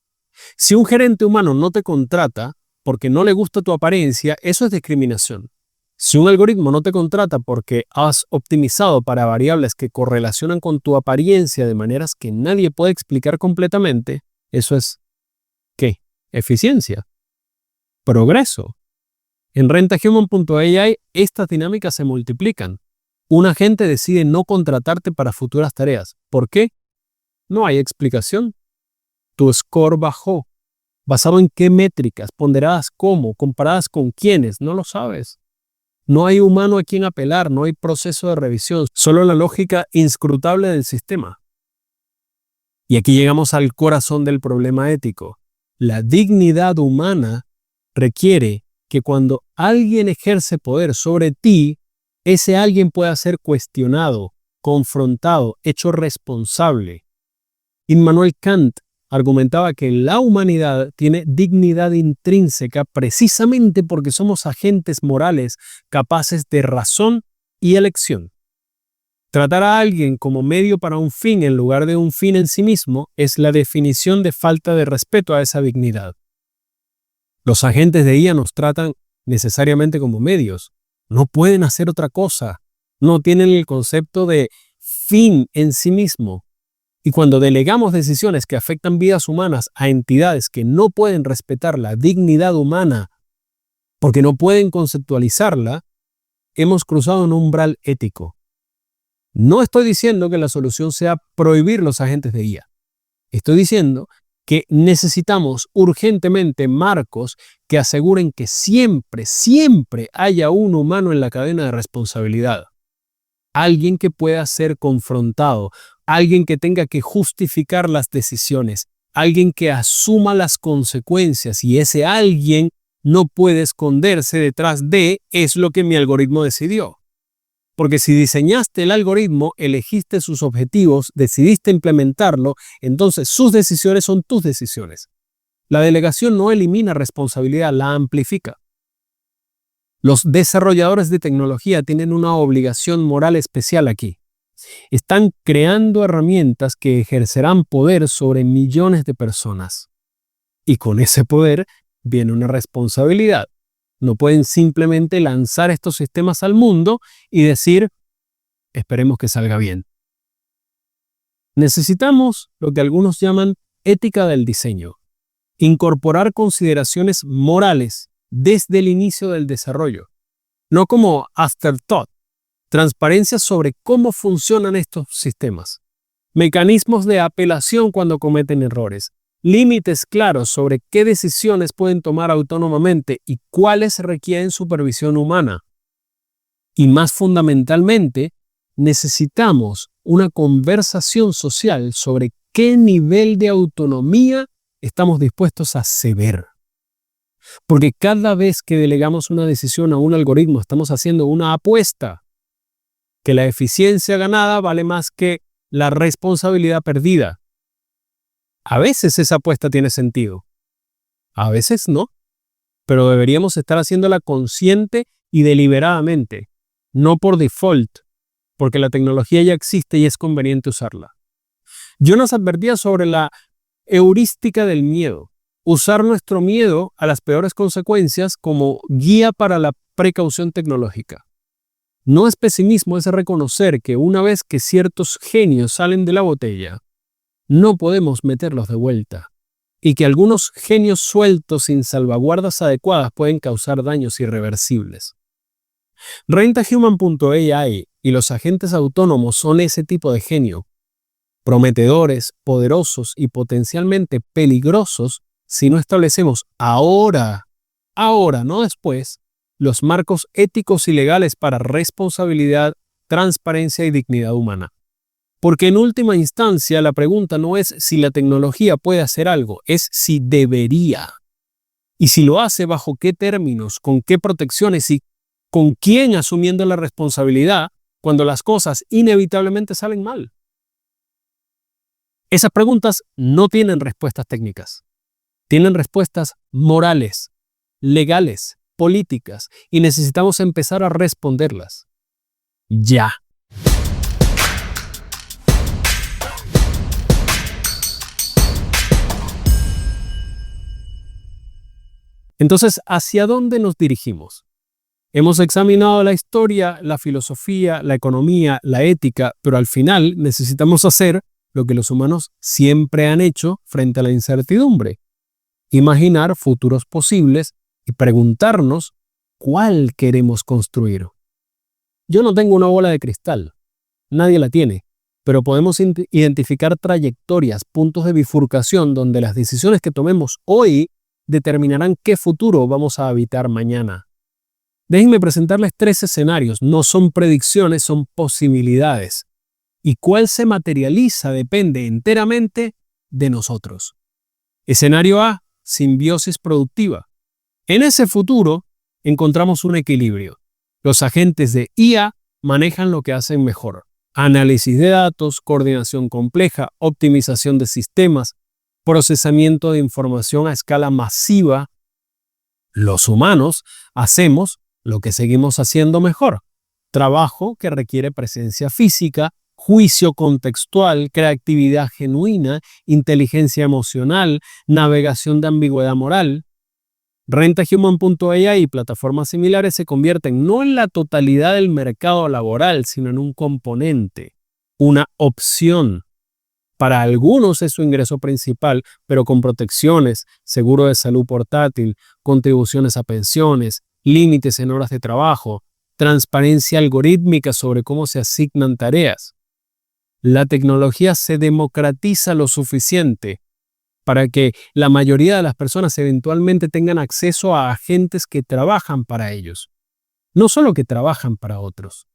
Si un gerente humano no te contrata porque no le gusta tu apariencia, eso es discriminación. Si un algoritmo no te contrata porque has optimizado para variables que correlacionan con tu apariencia de maneras que nadie puede explicar completamente, eso es ¿qué? Eficiencia. Progreso. En rentahuman.ai estas dinámicas se multiplican. Un agente decide no contratarte para futuras tareas. ¿Por qué? No hay explicación. Tu score bajó. ¿Basado en qué métricas? ¿Ponderadas cómo? ¿Comparadas con quiénes? No lo sabes. No hay humano a quien apelar, no hay proceso de revisión, solo la lógica inscrutable del sistema. Y aquí llegamos al corazón del problema ético. La dignidad humana requiere que cuando alguien ejerce poder sobre ti, ese alguien pueda ser cuestionado, confrontado, hecho responsable. Immanuel Kant argumentaba que la humanidad tiene dignidad intrínseca precisamente porque somos agentes morales capaces de razón y elección. Tratar a alguien como medio para un fin en lugar de un fin en sí mismo es la definición de falta de respeto a esa dignidad. Los agentes de IA nos tratan necesariamente como medios. No pueden hacer otra cosa. No tienen el concepto de fin en sí mismo. Y cuando delegamos decisiones que afectan vidas humanas a entidades que no pueden respetar la dignidad humana porque no pueden conceptualizarla, hemos cruzado un umbral ético. No estoy diciendo que la solución sea prohibir los agentes de IA. Estoy diciendo que necesitamos urgentemente marcos que aseguren que siempre haya un humano en la cadena de responsabilidad. Alguien que pueda ser confrontado, alguien que tenga que justificar las decisiones, alguien que asuma las consecuencias, y ese alguien no puede esconderse detrás de "es lo que mi algoritmo decidió". Porque si diseñaste el algoritmo, elegiste sus objetivos, decidiste implementarlo, entonces sus decisiones son tus decisiones. La delegación no elimina responsabilidad, la amplifica. Los desarrolladores de tecnología tienen una obligación moral especial aquí. Están creando herramientas que ejercerán poder sobre millones de personas. Y con ese poder viene una responsabilidad. No pueden simplemente lanzar estos sistemas al mundo y decir, esperemos que salga bien. Necesitamos lo que algunos llaman ética del diseño. Incorporar consideraciones morales desde el inicio del desarrollo. No como afterthought. Transparencia sobre cómo funcionan estos sistemas. Mecanismos de apelación cuando cometen errores. Límites claros sobre qué decisiones pueden tomar autónomamente y cuáles requieren supervisión humana. Y más fundamentalmente, necesitamos una conversación social sobre qué nivel de autonomía estamos dispuestos a ceder. Porque cada vez que delegamos una decisión a un algoritmo, estamos haciendo una apuesta que la eficiencia ganada vale más que la responsabilidad perdida. A veces esa apuesta tiene sentido, a veces no, pero deberíamos estar haciéndola consciente y deliberadamente, no por default, porque la tecnología ya existe y es conveniente usarla. Yo nos advertía sobre la heurística del miedo, usar nuestro miedo a las peores consecuencias como guía para la precaución tecnológica. No es pesimismo, es reconocer que una vez que ciertos genios salen de la botella, no podemos meterlos de vuelta, y que algunos genios sueltos sin salvaguardas adecuadas pueden causar daños irreversibles. Rentahuman.ai y los agentes autónomos son ese tipo de genio, prometedores, poderosos y potencialmente peligrosos si no establecemos ahora, no después, los marcos éticos y legales para responsabilidad, transparencia y dignidad humana. Porque en última instancia la pregunta no es si la tecnología puede hacer algo, es si debería. Y si lo hace, bajo qué términos, con qué protecciones y con quién asumiendo la responsabilidad cuando las cosas inevitablemente salen mal. Esas preguntas no tienen respuestas técnicas. Tienen respuestas morales, legales, políticas, y necesitamos empezar a responderlas. Ya. Entonces, ¿hacia dónde nos dirigimos? Hemos examinado la historia, la filosofía, la economía, la ética, pero al final necesitamos hacer lo que los humanos siempre han hecho frente a la incertidumbre: imaginar futuros posibles y preguntarnos cuál queremos construir. Yo no tengo una bola de cristal, nadie la tiene, pero podemos identificar trayectorias, puntos de bifurcación donde las decisiones que tomemos hoy determinarán qué futuro vamos a habitar mañana. Déjenme presentarles 3 escenarios, no son predicciones, son posibilidades. Y cuál se materializa depende enteramente de nosotros. Escenario A, simbiosis productiva. En ese futuro encontramos un equilibrio. Los agentes de IA manejan lo que hacen mejor. Análisis de datos, coordinación compleja, optimización de sistemas, procesamiento de información a escala masiva. Los humanos hacemos lo que seguimos haciendo mejor. Trabajo que requiere presencia física, juicio contextual, creatividad genuina, inteligencia emocional, navegación de ambigüedad moral. RentaHuman.ai y plataformas similares se convierten no en la totalidad del mercado laboral, sino en un componente, una opción. Para algunos es su ingreso principal, pero con protecciones, seguro de salud portátil, contribuciones a pensiones, límites en horas de trabajo, transparencia algorítmica sobre cómo se asignan tareas. La tecnología se democratiza lo suficiente para que la mayoría de las personas eventualmente tengan acceso a agentes que trabajan para ellos, no solo que trabajan para otros.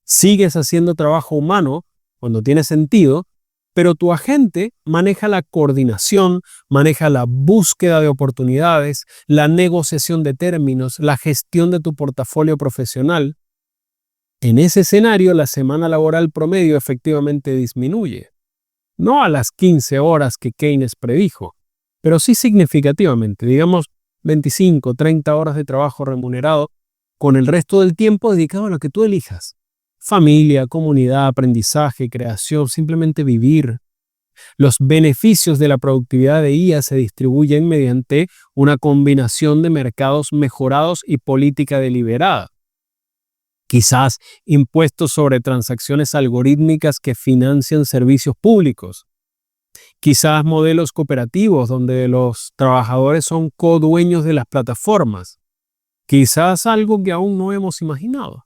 Sigues haciendo trabajo humano cuando tiene sentido, pero tu agente maneja la coordinación, maneja la búsqueda de oportunidades, la negociación de términos, la gestión de tu portafolio profesional. En ese escenario, la semana laboral promedio efectivamente disminuye. No a las 15 horas que Keynes predijo, pero sí significativamente, digamos 25, 30 horas de trabajo remunerado, con el resto del tiempo dedicado a lo que tú elijas. Familia, comunidad, aprendizaje, creación, simplemente vivir. Los beneficios de la productividad de IA se distribuyen mediante una combinación de mercados mejorados y política deliberada. Quizás impuestos sobre transacciones algorítmicas que financian servicios públicos. Quizás modelos cooperativos donde los trabajadores son codueños de las plataformas. Quizás algo que aún no hemos imaginado.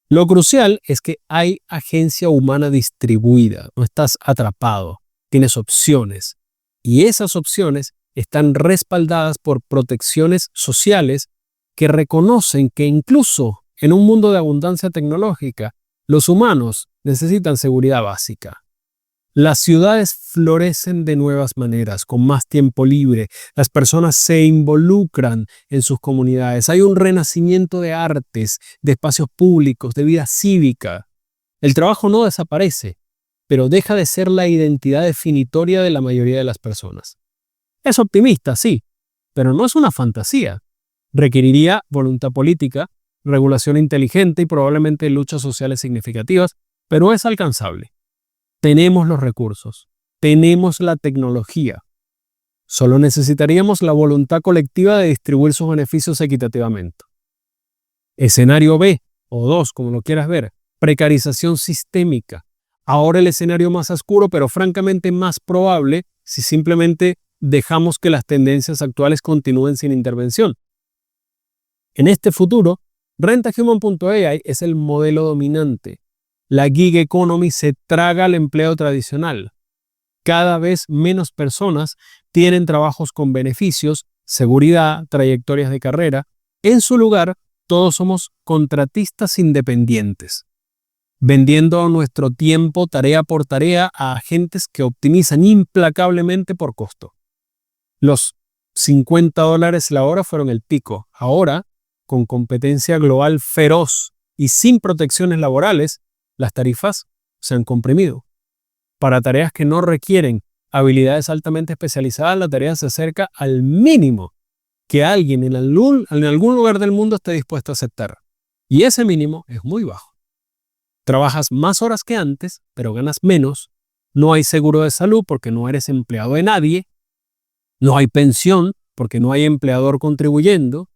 Lo crucial es que hay agencia humana distribuida, no estás atrapado, tienes opciones. Y esas opciones están respaldadas por protecciones sociales que reconocen que incluso en un mundo de abundancia tecnológica, los humanos necesitan seguridad básica. Las ciudades florecen de nuevas maneras, con más tiempo libre. Las personas se involucran en sus comunidades. Hay un renacimiento de artes, de espacios públicos, de vida cívica. El trabajo no desaparece, pero deja de ser la identidad definitoria de la mayoría de las personas. Es optimista, sí, pero no es una fantasía. Requeriría voluntad política, regulación inteligente y probablemente luchas sociales significativas, pero es alcanzable. Tenemos los recursos, tenemos la tecnología. Solo necesitaríamos la voluntad colectiva de distribuir sus beneficios equitativamente. Escenario B, o 2, como lo quieras ver, precarización sistémica. Ahora el escenario más oscuro, pero francamente más probable si simplemente dejamos que las tendencias actuales continúen sin intervención. En este futuro, RentaHuman.ai es el modelo dominante. La gig economy se traga al empleo tradicional. Cada vez menos personas tienen trabajos con beneficios, seguridad, trayectorias de carrera. En su lugar, todos somos contratistas independientes, vendiendo nuestro tiempo tarea por tarea a agentes que optimizan implacablemente por costo. Los $50 la hora fueron el pico. Ahora, con competencia global feroz y sin protecciones laborales, las tarifas se han comprimido. Para tareas que no requieren habilidades altamente especializadas, la tarea se acerca al mínimo que alguien en algún lugar del mundo esté dispuesto a aceptar. Y ese mínimo es muy bajo. Trabajas más horas que antes, pero ganas menos. No hay seguro de salud porque no eres empleado de nadie. No hay pensión porque no hay empleador contribuyendo.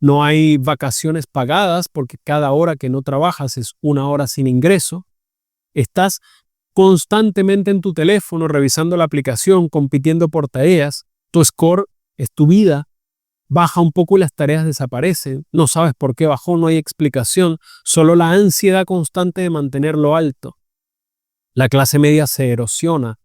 No hay vacaciones pagadas porque cada hora que no trabajas es una hora sin ingreso. Estás constantemente en tu teléfono revisando la aplicación, compitiendo por tareas. Tu score es tu vida. baja un poco y las tareas desaparecen. No sabes por qué bajó, no hay explicación, solo la ansiedad constante de mantenerlo alto. La clase media se erosiona.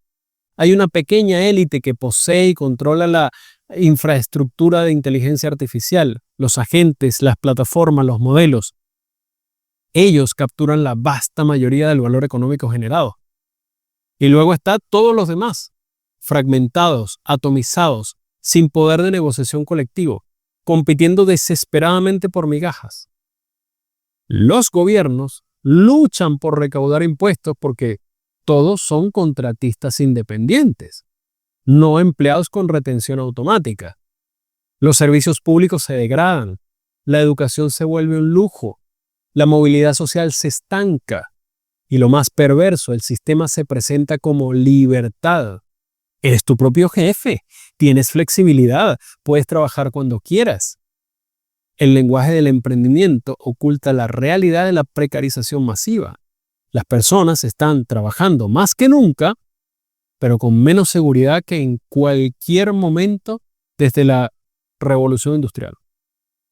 Hay una pequeña élite que posee y controla la infraestructura de inteligencia artificial, los agentes, las plataformas, los modelos. Ellos capturan la vasta mayoría del valor económico generado. Y luego está todos los demás, fragmentados, atomizados, sin poder de negociación colectivo, compitiendo desesperadamente por migajas. Los gobiernos luchan por recaudar impuestos porque todos son contratistas independientes, no empleados con retención automática. Los servicios públicos se degradan, la educación se vuelve un lujo, la movilidad social se estanca y lo más perverso, el sistema se presenta como libertad. Eres tu propio jefe, tienes flexibilidad, puedes trabajar cuando quieras. El lenguaje del emprendimiento oculta la realidad de la precarización masiva. Las personas están trabajando más que nunca, pero con menos seguridad que en cualquier momento desde la revolución industrial.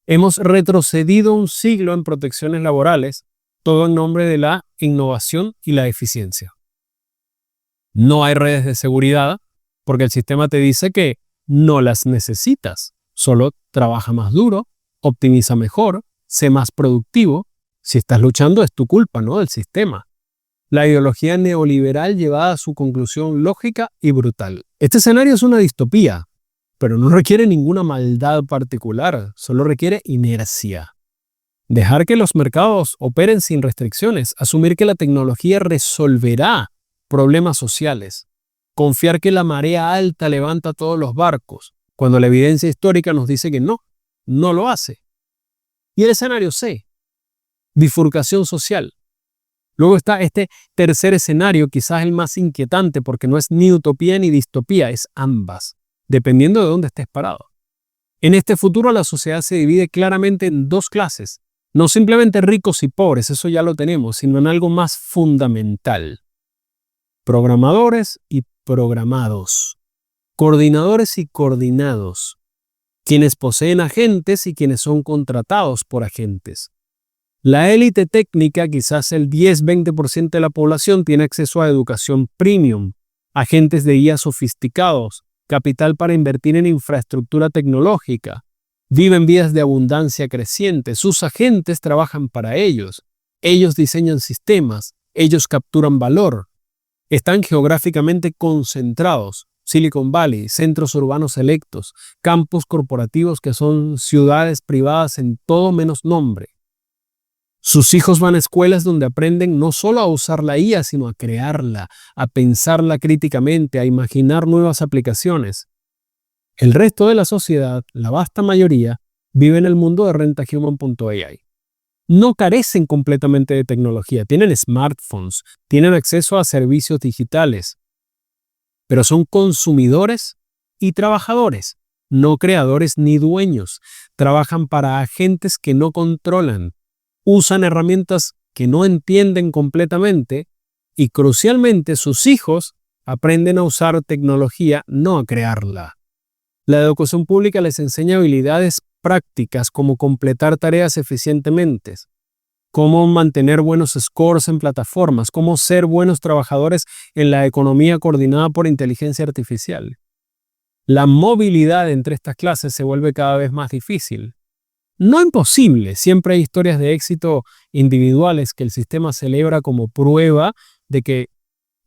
Hemos retrocedido un siglo en protecciones laborales, todo en nombre de la innovación y la eficiencia. No hay redes de seguridad porque el sistema te dice que no las necesitas, solo trabaja más duro, optimiza mejor, sé más productivo. Si estás luchando es tu culpa, ¿no? Del sistema. La ideología neoliberal llevada a su conclusión lógica y brutal. Este escenario es una distopía, pero no requiere ninguna maldad particular, solo requiere inercia. Dejar que los mercados operen sin restricciones, asumir que la tecnología resolverá problemas sociales, confiar que la marea alta levanta todos los barcos, cuando la evidencia histórica nos dice que no lo hace. Y el escenario C, bifurcación social. Luego está este tercer escenario, quizás el más inquietante porque no es ni utopía ni distopía, es ambas, dependiendo de dónde estés parado. En este futuro la sociedad se divide claramente en dos clases, no simplemente ricos y pobres, eso ya lo tenemos, sino en algo más fundamental. Programadores y programados, coordinadores y coordinados, quienes poseen agentes y quienes son contratados por agentes. La élite técnica, quizás el 10-20% de la población, tiene acceso a educación premium, agentes de IA sofisticados, capital para invertir en infraestructura tecnológica. Viven vidas de abundancia creciente. Sus agentes trabajan para ellos. Ellos diseñan sistemas. Ellos capturan valor. Están geográficamente concentrados. Silicon Valley, centros urbanos selectos, campus corporativos que son ciudades privadas en todo menos nombre. Sus hijos van a escuelas donde aprenden no solo a usar la IA, sino a crearla, a pensarla críticamente, a imaginar nuevas aplicaciones. El resto de la sociedad, la vasta mayoría, vive en el mundo de rentahuman.ai. No carecen completamente de tecnología, tienen smartphones, tienen acceso a servicios digitales, pero son consumidores y trabajadores, no creadores ni dueños. Trabajan para agentes que no controlan, usan herramientas que no entienden completamente y, crucialmente, sus hijos aprenden a usar tecnología, no a crearla. La educación pública les enseña habilidades prácticas como completar tareas eficientemente, cómo mantener buenos scores en plataformas, cómo ser buenos trabajadores en la economía coordinada por inteligencia artificial. La movilidad entre estas clases se vuelve cada vez más difícil. No imposible, siempre hay historias de éxito individuales que el sistema celebra como prueba de que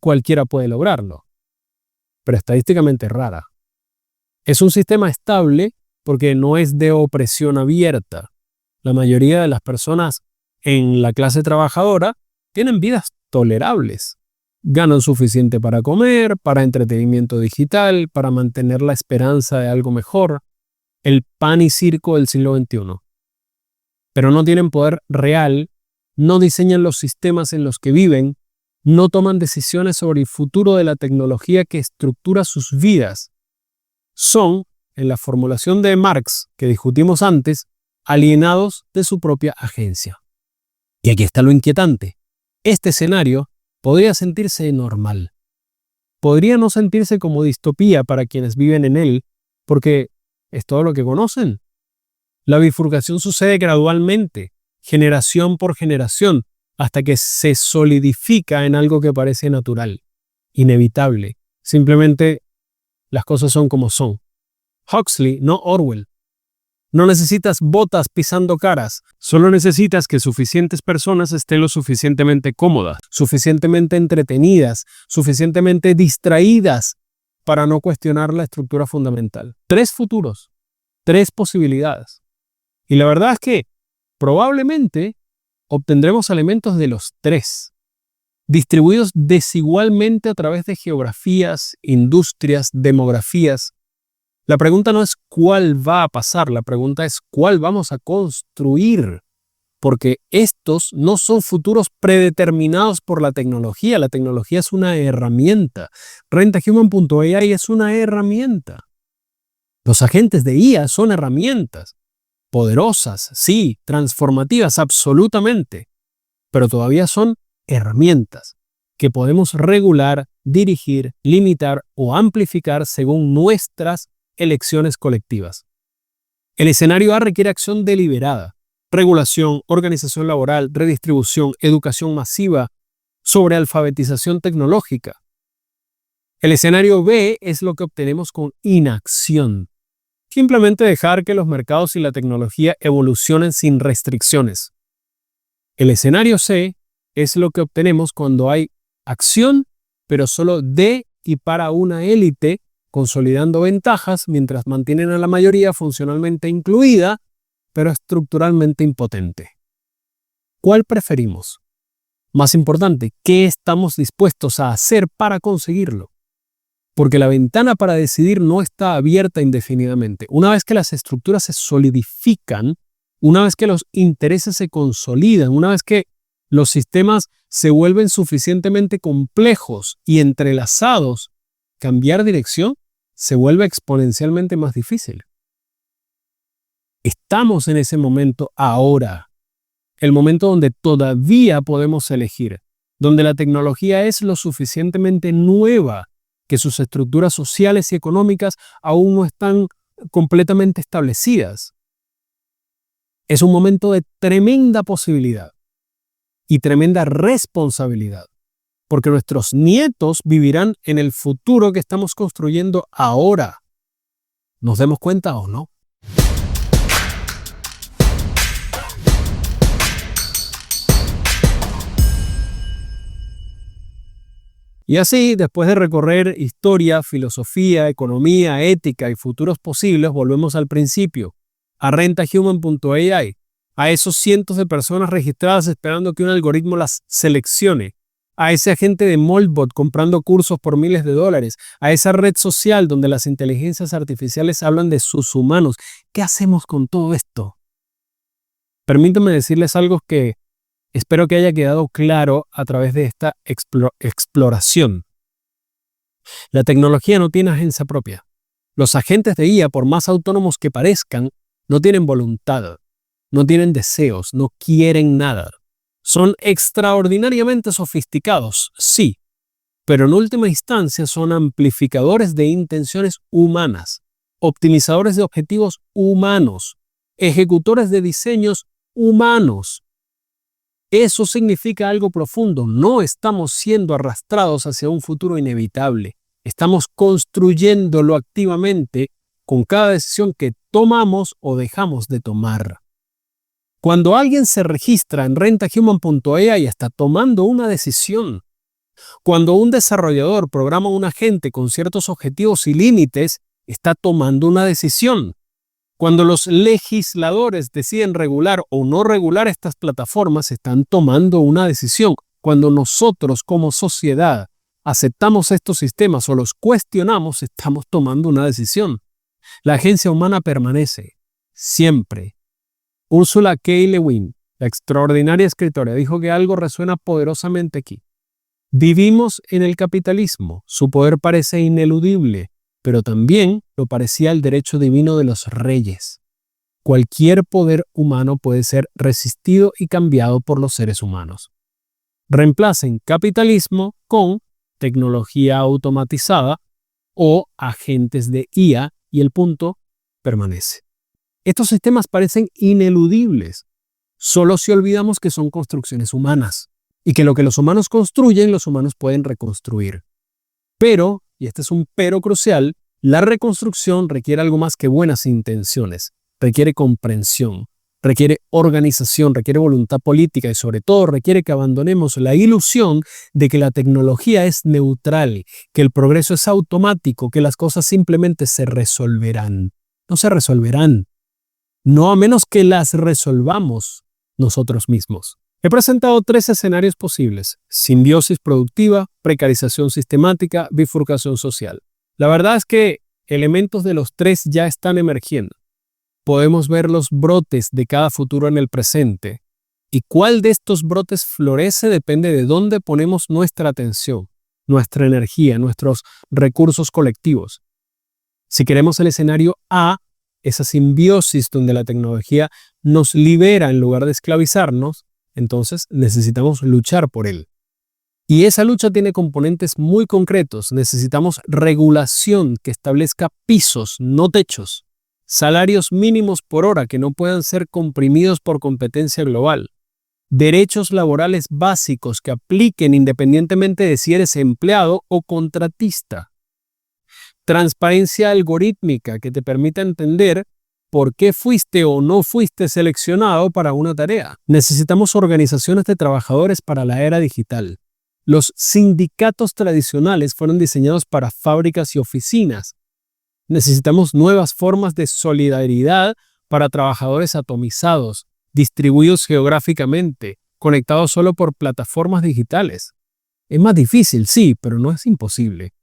cualquiera puede lograrlo, pero estadísticamente rara. Es un sistema estable porque no es de opresión abierta. La mayoría de las personas en la clase trabajadora tienen vidas tolerables. Ganan suficiente para comer, para entretenimiento digital, para mantener la esperanza de algo mejor. El pan y circo del siglo XXI. Pero no tienen poder real, no diseñan los sistemas en los que viven, no toman decisiones sobre el futuro de la tecnología que estructura sus vidas. Son, en la formulación de Marx que discutimos antes, alienados de su propia agencia. Y aquí está lo inquietante. Este escenario podría sentirse normal. Podría no sentirse como distopía para quienes viven en él, porque es todo lo que conocen. La bifurcación sucede gradualmente, generación por generación, hasta que se solidifica en algo que parece natural, inevitable. Simplemente las cosas son como son. Huxley, no Orwell. No necesitas botas pisando caras, solo necesitas que suficientes personas estén lo suficientemente cómodas, suficientemente entretenidas, suficientemente distraídas para no cuestionar la estructura fundamental. 3 futuros, 3 posibilidades. Y la verdad es que probablemente obtendremos elementos de los 3, distribuidos desigualmente a través de geografías, industrias, demografías. La pregunta no es cuál va a pasar, la pregunta es cuál vamos a construir, porque estos no son futuros predeterminados por la tecnología es una herramienta. RentaHuman.ai es una herramienta. Los agentes de IA son herramientas, poderosas, sí, transformativas, absolutamente, pero todavía son herramientas que podemos regular, dirigir, limitar o amplificar según nuestras elecciones colectivas. El escenario A requiere acción deliberada, regulación, organización laboral, redistribución, educación masiva, sobrealfabetización tecnológica. El escenario B es lo que obtenemos con inacción. Simplemente dejar que los mercados y la tecnología evolucionen sin restricciones. El escenario C es lo que obtenemos cuando hay acción, pero solo de y para una élite, consolidando ventajas mientras mantienen a la mayoría funcionalmente incluida, pero estructuralmente impotente. ¿Cuál preferimos? Más importante, ¿qué estamos dispuestos a hacer para conseguirlo? Porque la ventana para decidir no está abierta indefinidamente. Una vez que las estructuras se solidifican, una vez que los intereses se consolidan, una vez que los sistemas se vuelven suficientemente complejos y entrelazados, cambiar dirección se vuelve exponencialmente más difícil. Estamos en ese momento ahora, el momento donde todavía podemos elegir, donde la tecnología es lo suficientemente nueva que sus estructuras sociales y económicas aún no están completamente establecidas. Es un momento de tremenda posibilidad y tremenda responsabilidad, porque nuestros nietos vivirán en el futuro que estamos construyendo ahora. ¿Nos demos cuenta o no? Y así, después de recorrer historia, filosofía, economía, ética y futuros posibles, volvemos al principio, a RentaHuman.ai, a esos cientos de personas registradas esperando que un algoritmo las seleccione, a ese agente de Moltbot comprando cursos por miles de dólares, a esa red social donde las inteligencias artificiales hablan de sus humanos. ¿Qué hacemos con todo esto? Permítanme decirles algo que espero que haya quedado claro a través de esta exploración. La tecnología no tiene agencia propia. Los agentes de IA, por más autónomos que parezcan, no tienen voluntad, no tienen deseos, no quieren nada. Son extraordinariamente sofisticados, sí, pero en última instancia son amplificadores de intenciones humanas, optimizadores de objetivos humanos, ejecutores de diseños humanos. Eso significa algo profundo. No estamos siendo arrastrados hacia un futuro inevitable. Estamos construyéndolo activamente con cada decisión que tomamos o dejamos de tomar. Cuando alguien se registra en RentaHuman.ai está tomando una decisión. Cuando un desarrollador programa un agente con ciertos objetivos y límites, está tomando una decisión. Cuando los legisladores deciden regular o no regular estas plataformas, están tomando una decisión. Cuando nosotros como sociedad aceptamos estos sistemas o los cuestionamos, estamos tomando una decisión. La agencia humana permanece, siempre. Ursula K. Le Guin, la extraordinaria escritora, dijo que algo resuena poderosamente aquí. Vivimos en el capitalismo, su poder parece ineludible, pero también lo parecía el derecho divino de los reyes. Cualquier poder humano puede ser resistido y cambiado por los seres humanos. Reemplacen capitalismo con tecnología automatizada o agentes de IA y el punto permanece. Estos sistemas parecen ineludibles, solo si olvidamos que son construcciones humanas y que lo que los humanos construyen, los humanos pueden reconstruir. Pero, y este es un pero crucial, la reconstrucción requiere algo más que buenas intenciones, requiere comprensión, requiere organización, requiere voluntad política y sobre todo requiere que abandonemos la ilusión de que la tecnología es neutral, que el progreso es automático, que las cosas simplemente se resolverán. No se resolverán, no a menos que las resolvamos nosotros mismos. He presentado 3 escenarios posibles: simbiosis productiva, precarización sistemática, bifurcación social. La verdad es que elementos de los 3 ya están emergiendo. Podemos ver los brotes de cada futuro en el presente, y cuál de estos brotes florece depende de dónde ponemos nuestra atención, nuestra energía, nuestros recursos colectivos. Si queremos el escenario A, esa simbiosis donde la tecnología nos libera en lugar de esclavizarnos, entonces necesitamos luchar por él. Y esa lucha tiene componentes muy concretos. Necesitamos regulación que establezca pisos, no techos. Salarios mínimos por hora que no puedan ser comprimidos por competencia global. Derechos laborales básicos que apliquen independientemente de si eres empleado o contratista. Transparencia algorítmica que te permita entender por qué fuiste o no fuiste seleccionado para una tarea. Necesitamos organizaciones de trabajadores para la era digital. Los sindicatos tradicionales fueron diseñados para fábricas y oficinas. Necesitamos nuevas formas de solidaridad para trabajadores atomizados, distribuidos geográficamente, conectados solo por plataformas digitales. Es más difícil, sí, pero no es imposible.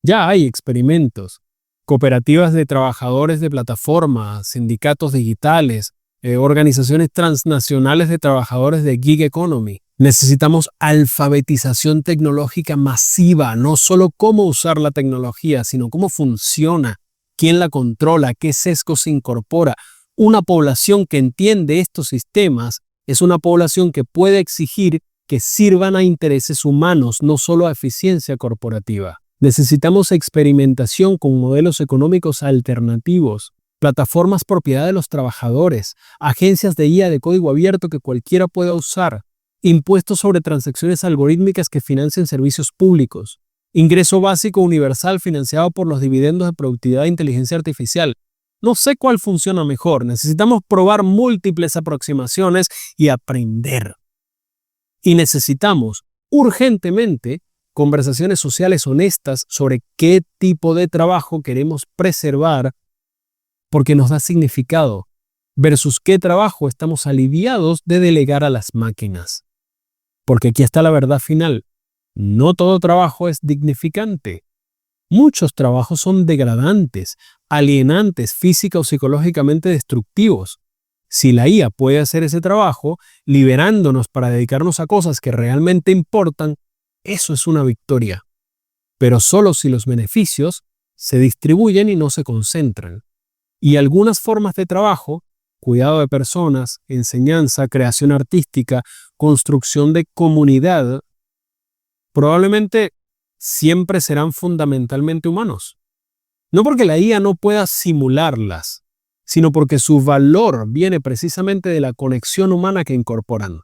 Ya hay experimentos, cooperativas de trabajadores de plataformas, sindicatos digitales, organizaciones transnacionales de trabajadores de gig economy. Necesitamos alfabetización tecnológica masiva, no solo cómo usar la tecnología, sino cómo funciona, quién la controla, qué sesgo se incorpora. Una población que entiende estos sistemas es una población que puede exigir que sirvan a intereses humanos, no solo a eficiencia corporativa. Necesitamos experimentación con modelos económicos alternativos, plataformas propiedad de los trabajadores, agencias de IA de código abierto que cualquiera pueda usar, impuestos sobre transacciones algorítmicas que financien servicios públicos, ingreso básico universal financiado por los dividendos de productividad e inteligencia artificial. No sé cuál funciona mejor, necesitamos probar múltiples aproximaciones y aprender. Y necesitamos urgentemente conversaciones sociales honestas sobre qué tipo de trabajo queremos preservar porque nos da significado, versus qué trabajo estamos aliviados de delegar a las máquinas. Porque aquí está la verdad final. No todo trabajo es dignificante. Muchos trabajos son degradantes, alienantes, física o psicológicamente destructivos. Si la IA puede hacer ese trabajo, liberándonos para dedicarnos a cosas que realmente importan, eso es una victoria. Pero solo si los beneficios se distribuyen y no se concentran. Y algunas formas de trabajo, cuidado de personas, enseñanza, creación artística, construcción de comunidad, probablemente siempre serán fundamentalmente humanos. No porque la IA no pueda simularlas, sino porque su valor viene precisamente de la conexión humana que incorporan.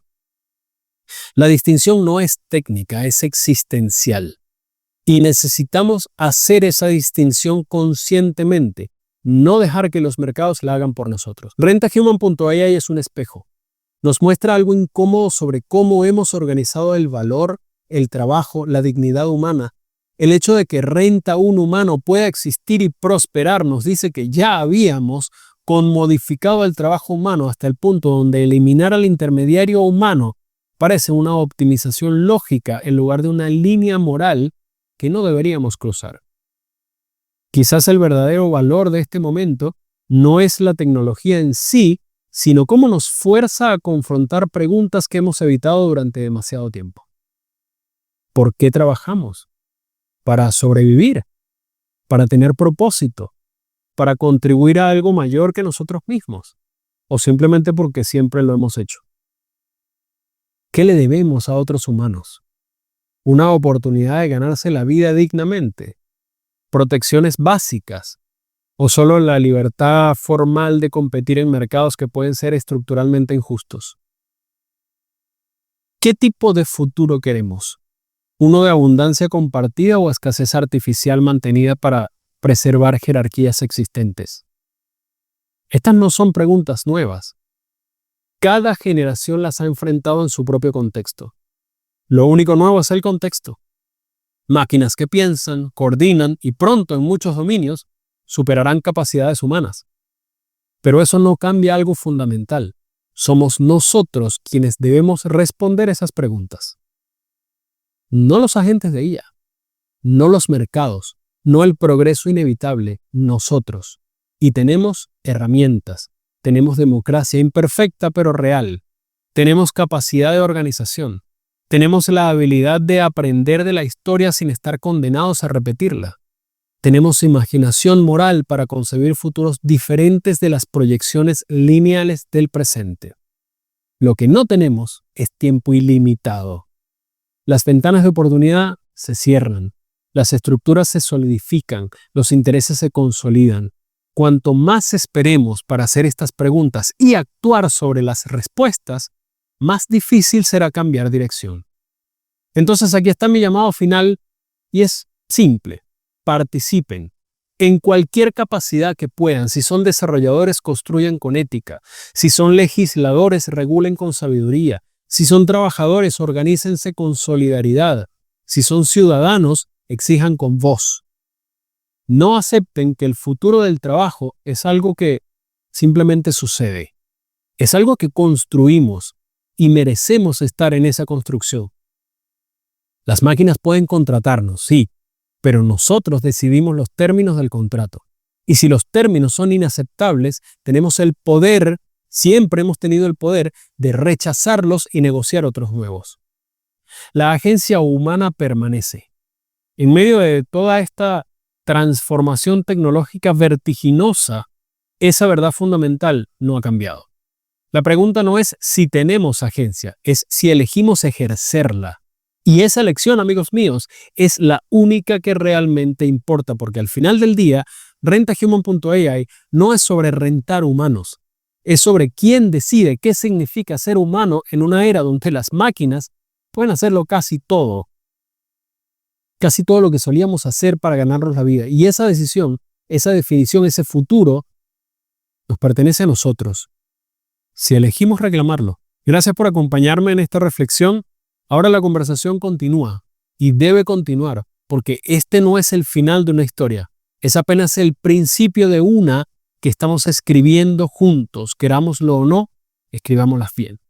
La distinción no es técnica, es existencial. Y necesitamos hacer esa distinción conscientemente, no dejar que los mercados la hagan por nosotros. RentaHuman.ai es un espejo. Nos muestra algo incómodo sobre cómo hemos organizado el valor, el trabajo, la dignidad humana. El hecho de que renta un humano pueda existir y prosperar nos dice que ya habíamos conmodificado el trabajo humano hasta el punto donde eliminar al intermediario humano parece una optimización lógica en lugar de una línea moral que no deberíamos cruzar. Quizás el verdadero valor de este momento no es la tecnología en sí, sino cómo nos fuerza a confrontar preguntas que hemos evitado durante demasiado tiempo. ¿Por qué trabajamos? Para sobrevivir, para tener propósito, para contribuir a algo mayor que nosotros mismos, o simplemente porque siempre lo hemos hecho. ¿Qué le debemos a otros humanos? Una oportunidad de ganarse la vida dignamente, protecciones básicas, ¿O solo la libertad formal de competir en mercados que pueden ser estructuralmente injustos? ¿Qué tipo de futuro queremos? ¿Uno de abundancia compartida o escasez artificial mantenida para preservar jerarquías existentes? Estas no son preguntas nuevas. Cada generación las ha enfrentado en su propio contexto. Lo único nuevo es el contexto. Máquinas que piensan, coordinan y pronto en muchos dominios superarán capacidades humanas. Pero eso no cambia algo fundamental. Somos nosotros quienes debemos responder esas preguntas. No los agentes de IA, no los mercados, no el progreso inevitable, nosotros. Y tenemos herramientas, tenemos democracia imperfecta pero real, tenemos capacidad de organización, tenemos la habilidad de aprender de la historia sin estar condenados a repetirla. Tenemos imaginación moral para concebir futuros diferentes de las proyecciones lineales del presente. Lo que no tenemos es tiempo ilimitado. Las ventanas de oportunidad se cierran, las estructuras se solidifican, los intereses se consolidan. Cuanto más esperemos para hacer estas preguntas y actuar sobre las respuestas, más difícil será cambiar dirección. Entonces aquí está mi llamado final y es simple. Participen en cualquier capacidad que puedan. Si son desarrolladores, construyan con ética. Si son legisladores, regulen con sabiduría. Si son trabajadores, organícense con solidaridad. Si son ciudadanos, exijan con voz. No acepten que el futuro del trabajo es algo que simplemente sucede. Es algo que construimos y merecemos estar en esa construcción. Las máquinas pueden contratarnos, sí, pero nosotros decidimos los términos del contrato. Y si los términos son inaceptables, tenemos el poder, siempre hemos tenido el poder, de rechazarlos y negociar otros nuevos. La agencia humana permanece. En medio de toda esta transformación tecnológica vertiginosa, esa verdad fundamental no ha cambiado. La pregunta no es si tenemos agencia, es si elegimos ejercerla. Y esa elección, amigos míos, es la única que realmente importa, porque al final del día, RentaHuman.ai no es sobre rentar humanos, es sobre quién decide qué significa ser humano en una era donde las máquinas pueden hacerlo casi todo lo que solíamos hacer para ganarnos la vida. Y esa decisión, esa definición, ese futuro, nos pertenece a nosotros, si elegimos reclamarlo. Gracias por acompañarme en esta reflexión. Ahora la conversación continúa y debe continuar, porque este no es el final de una historia, es apenas el principio de una que estamos escribiendo juntos, querámoslo o no, escribámoslas bien.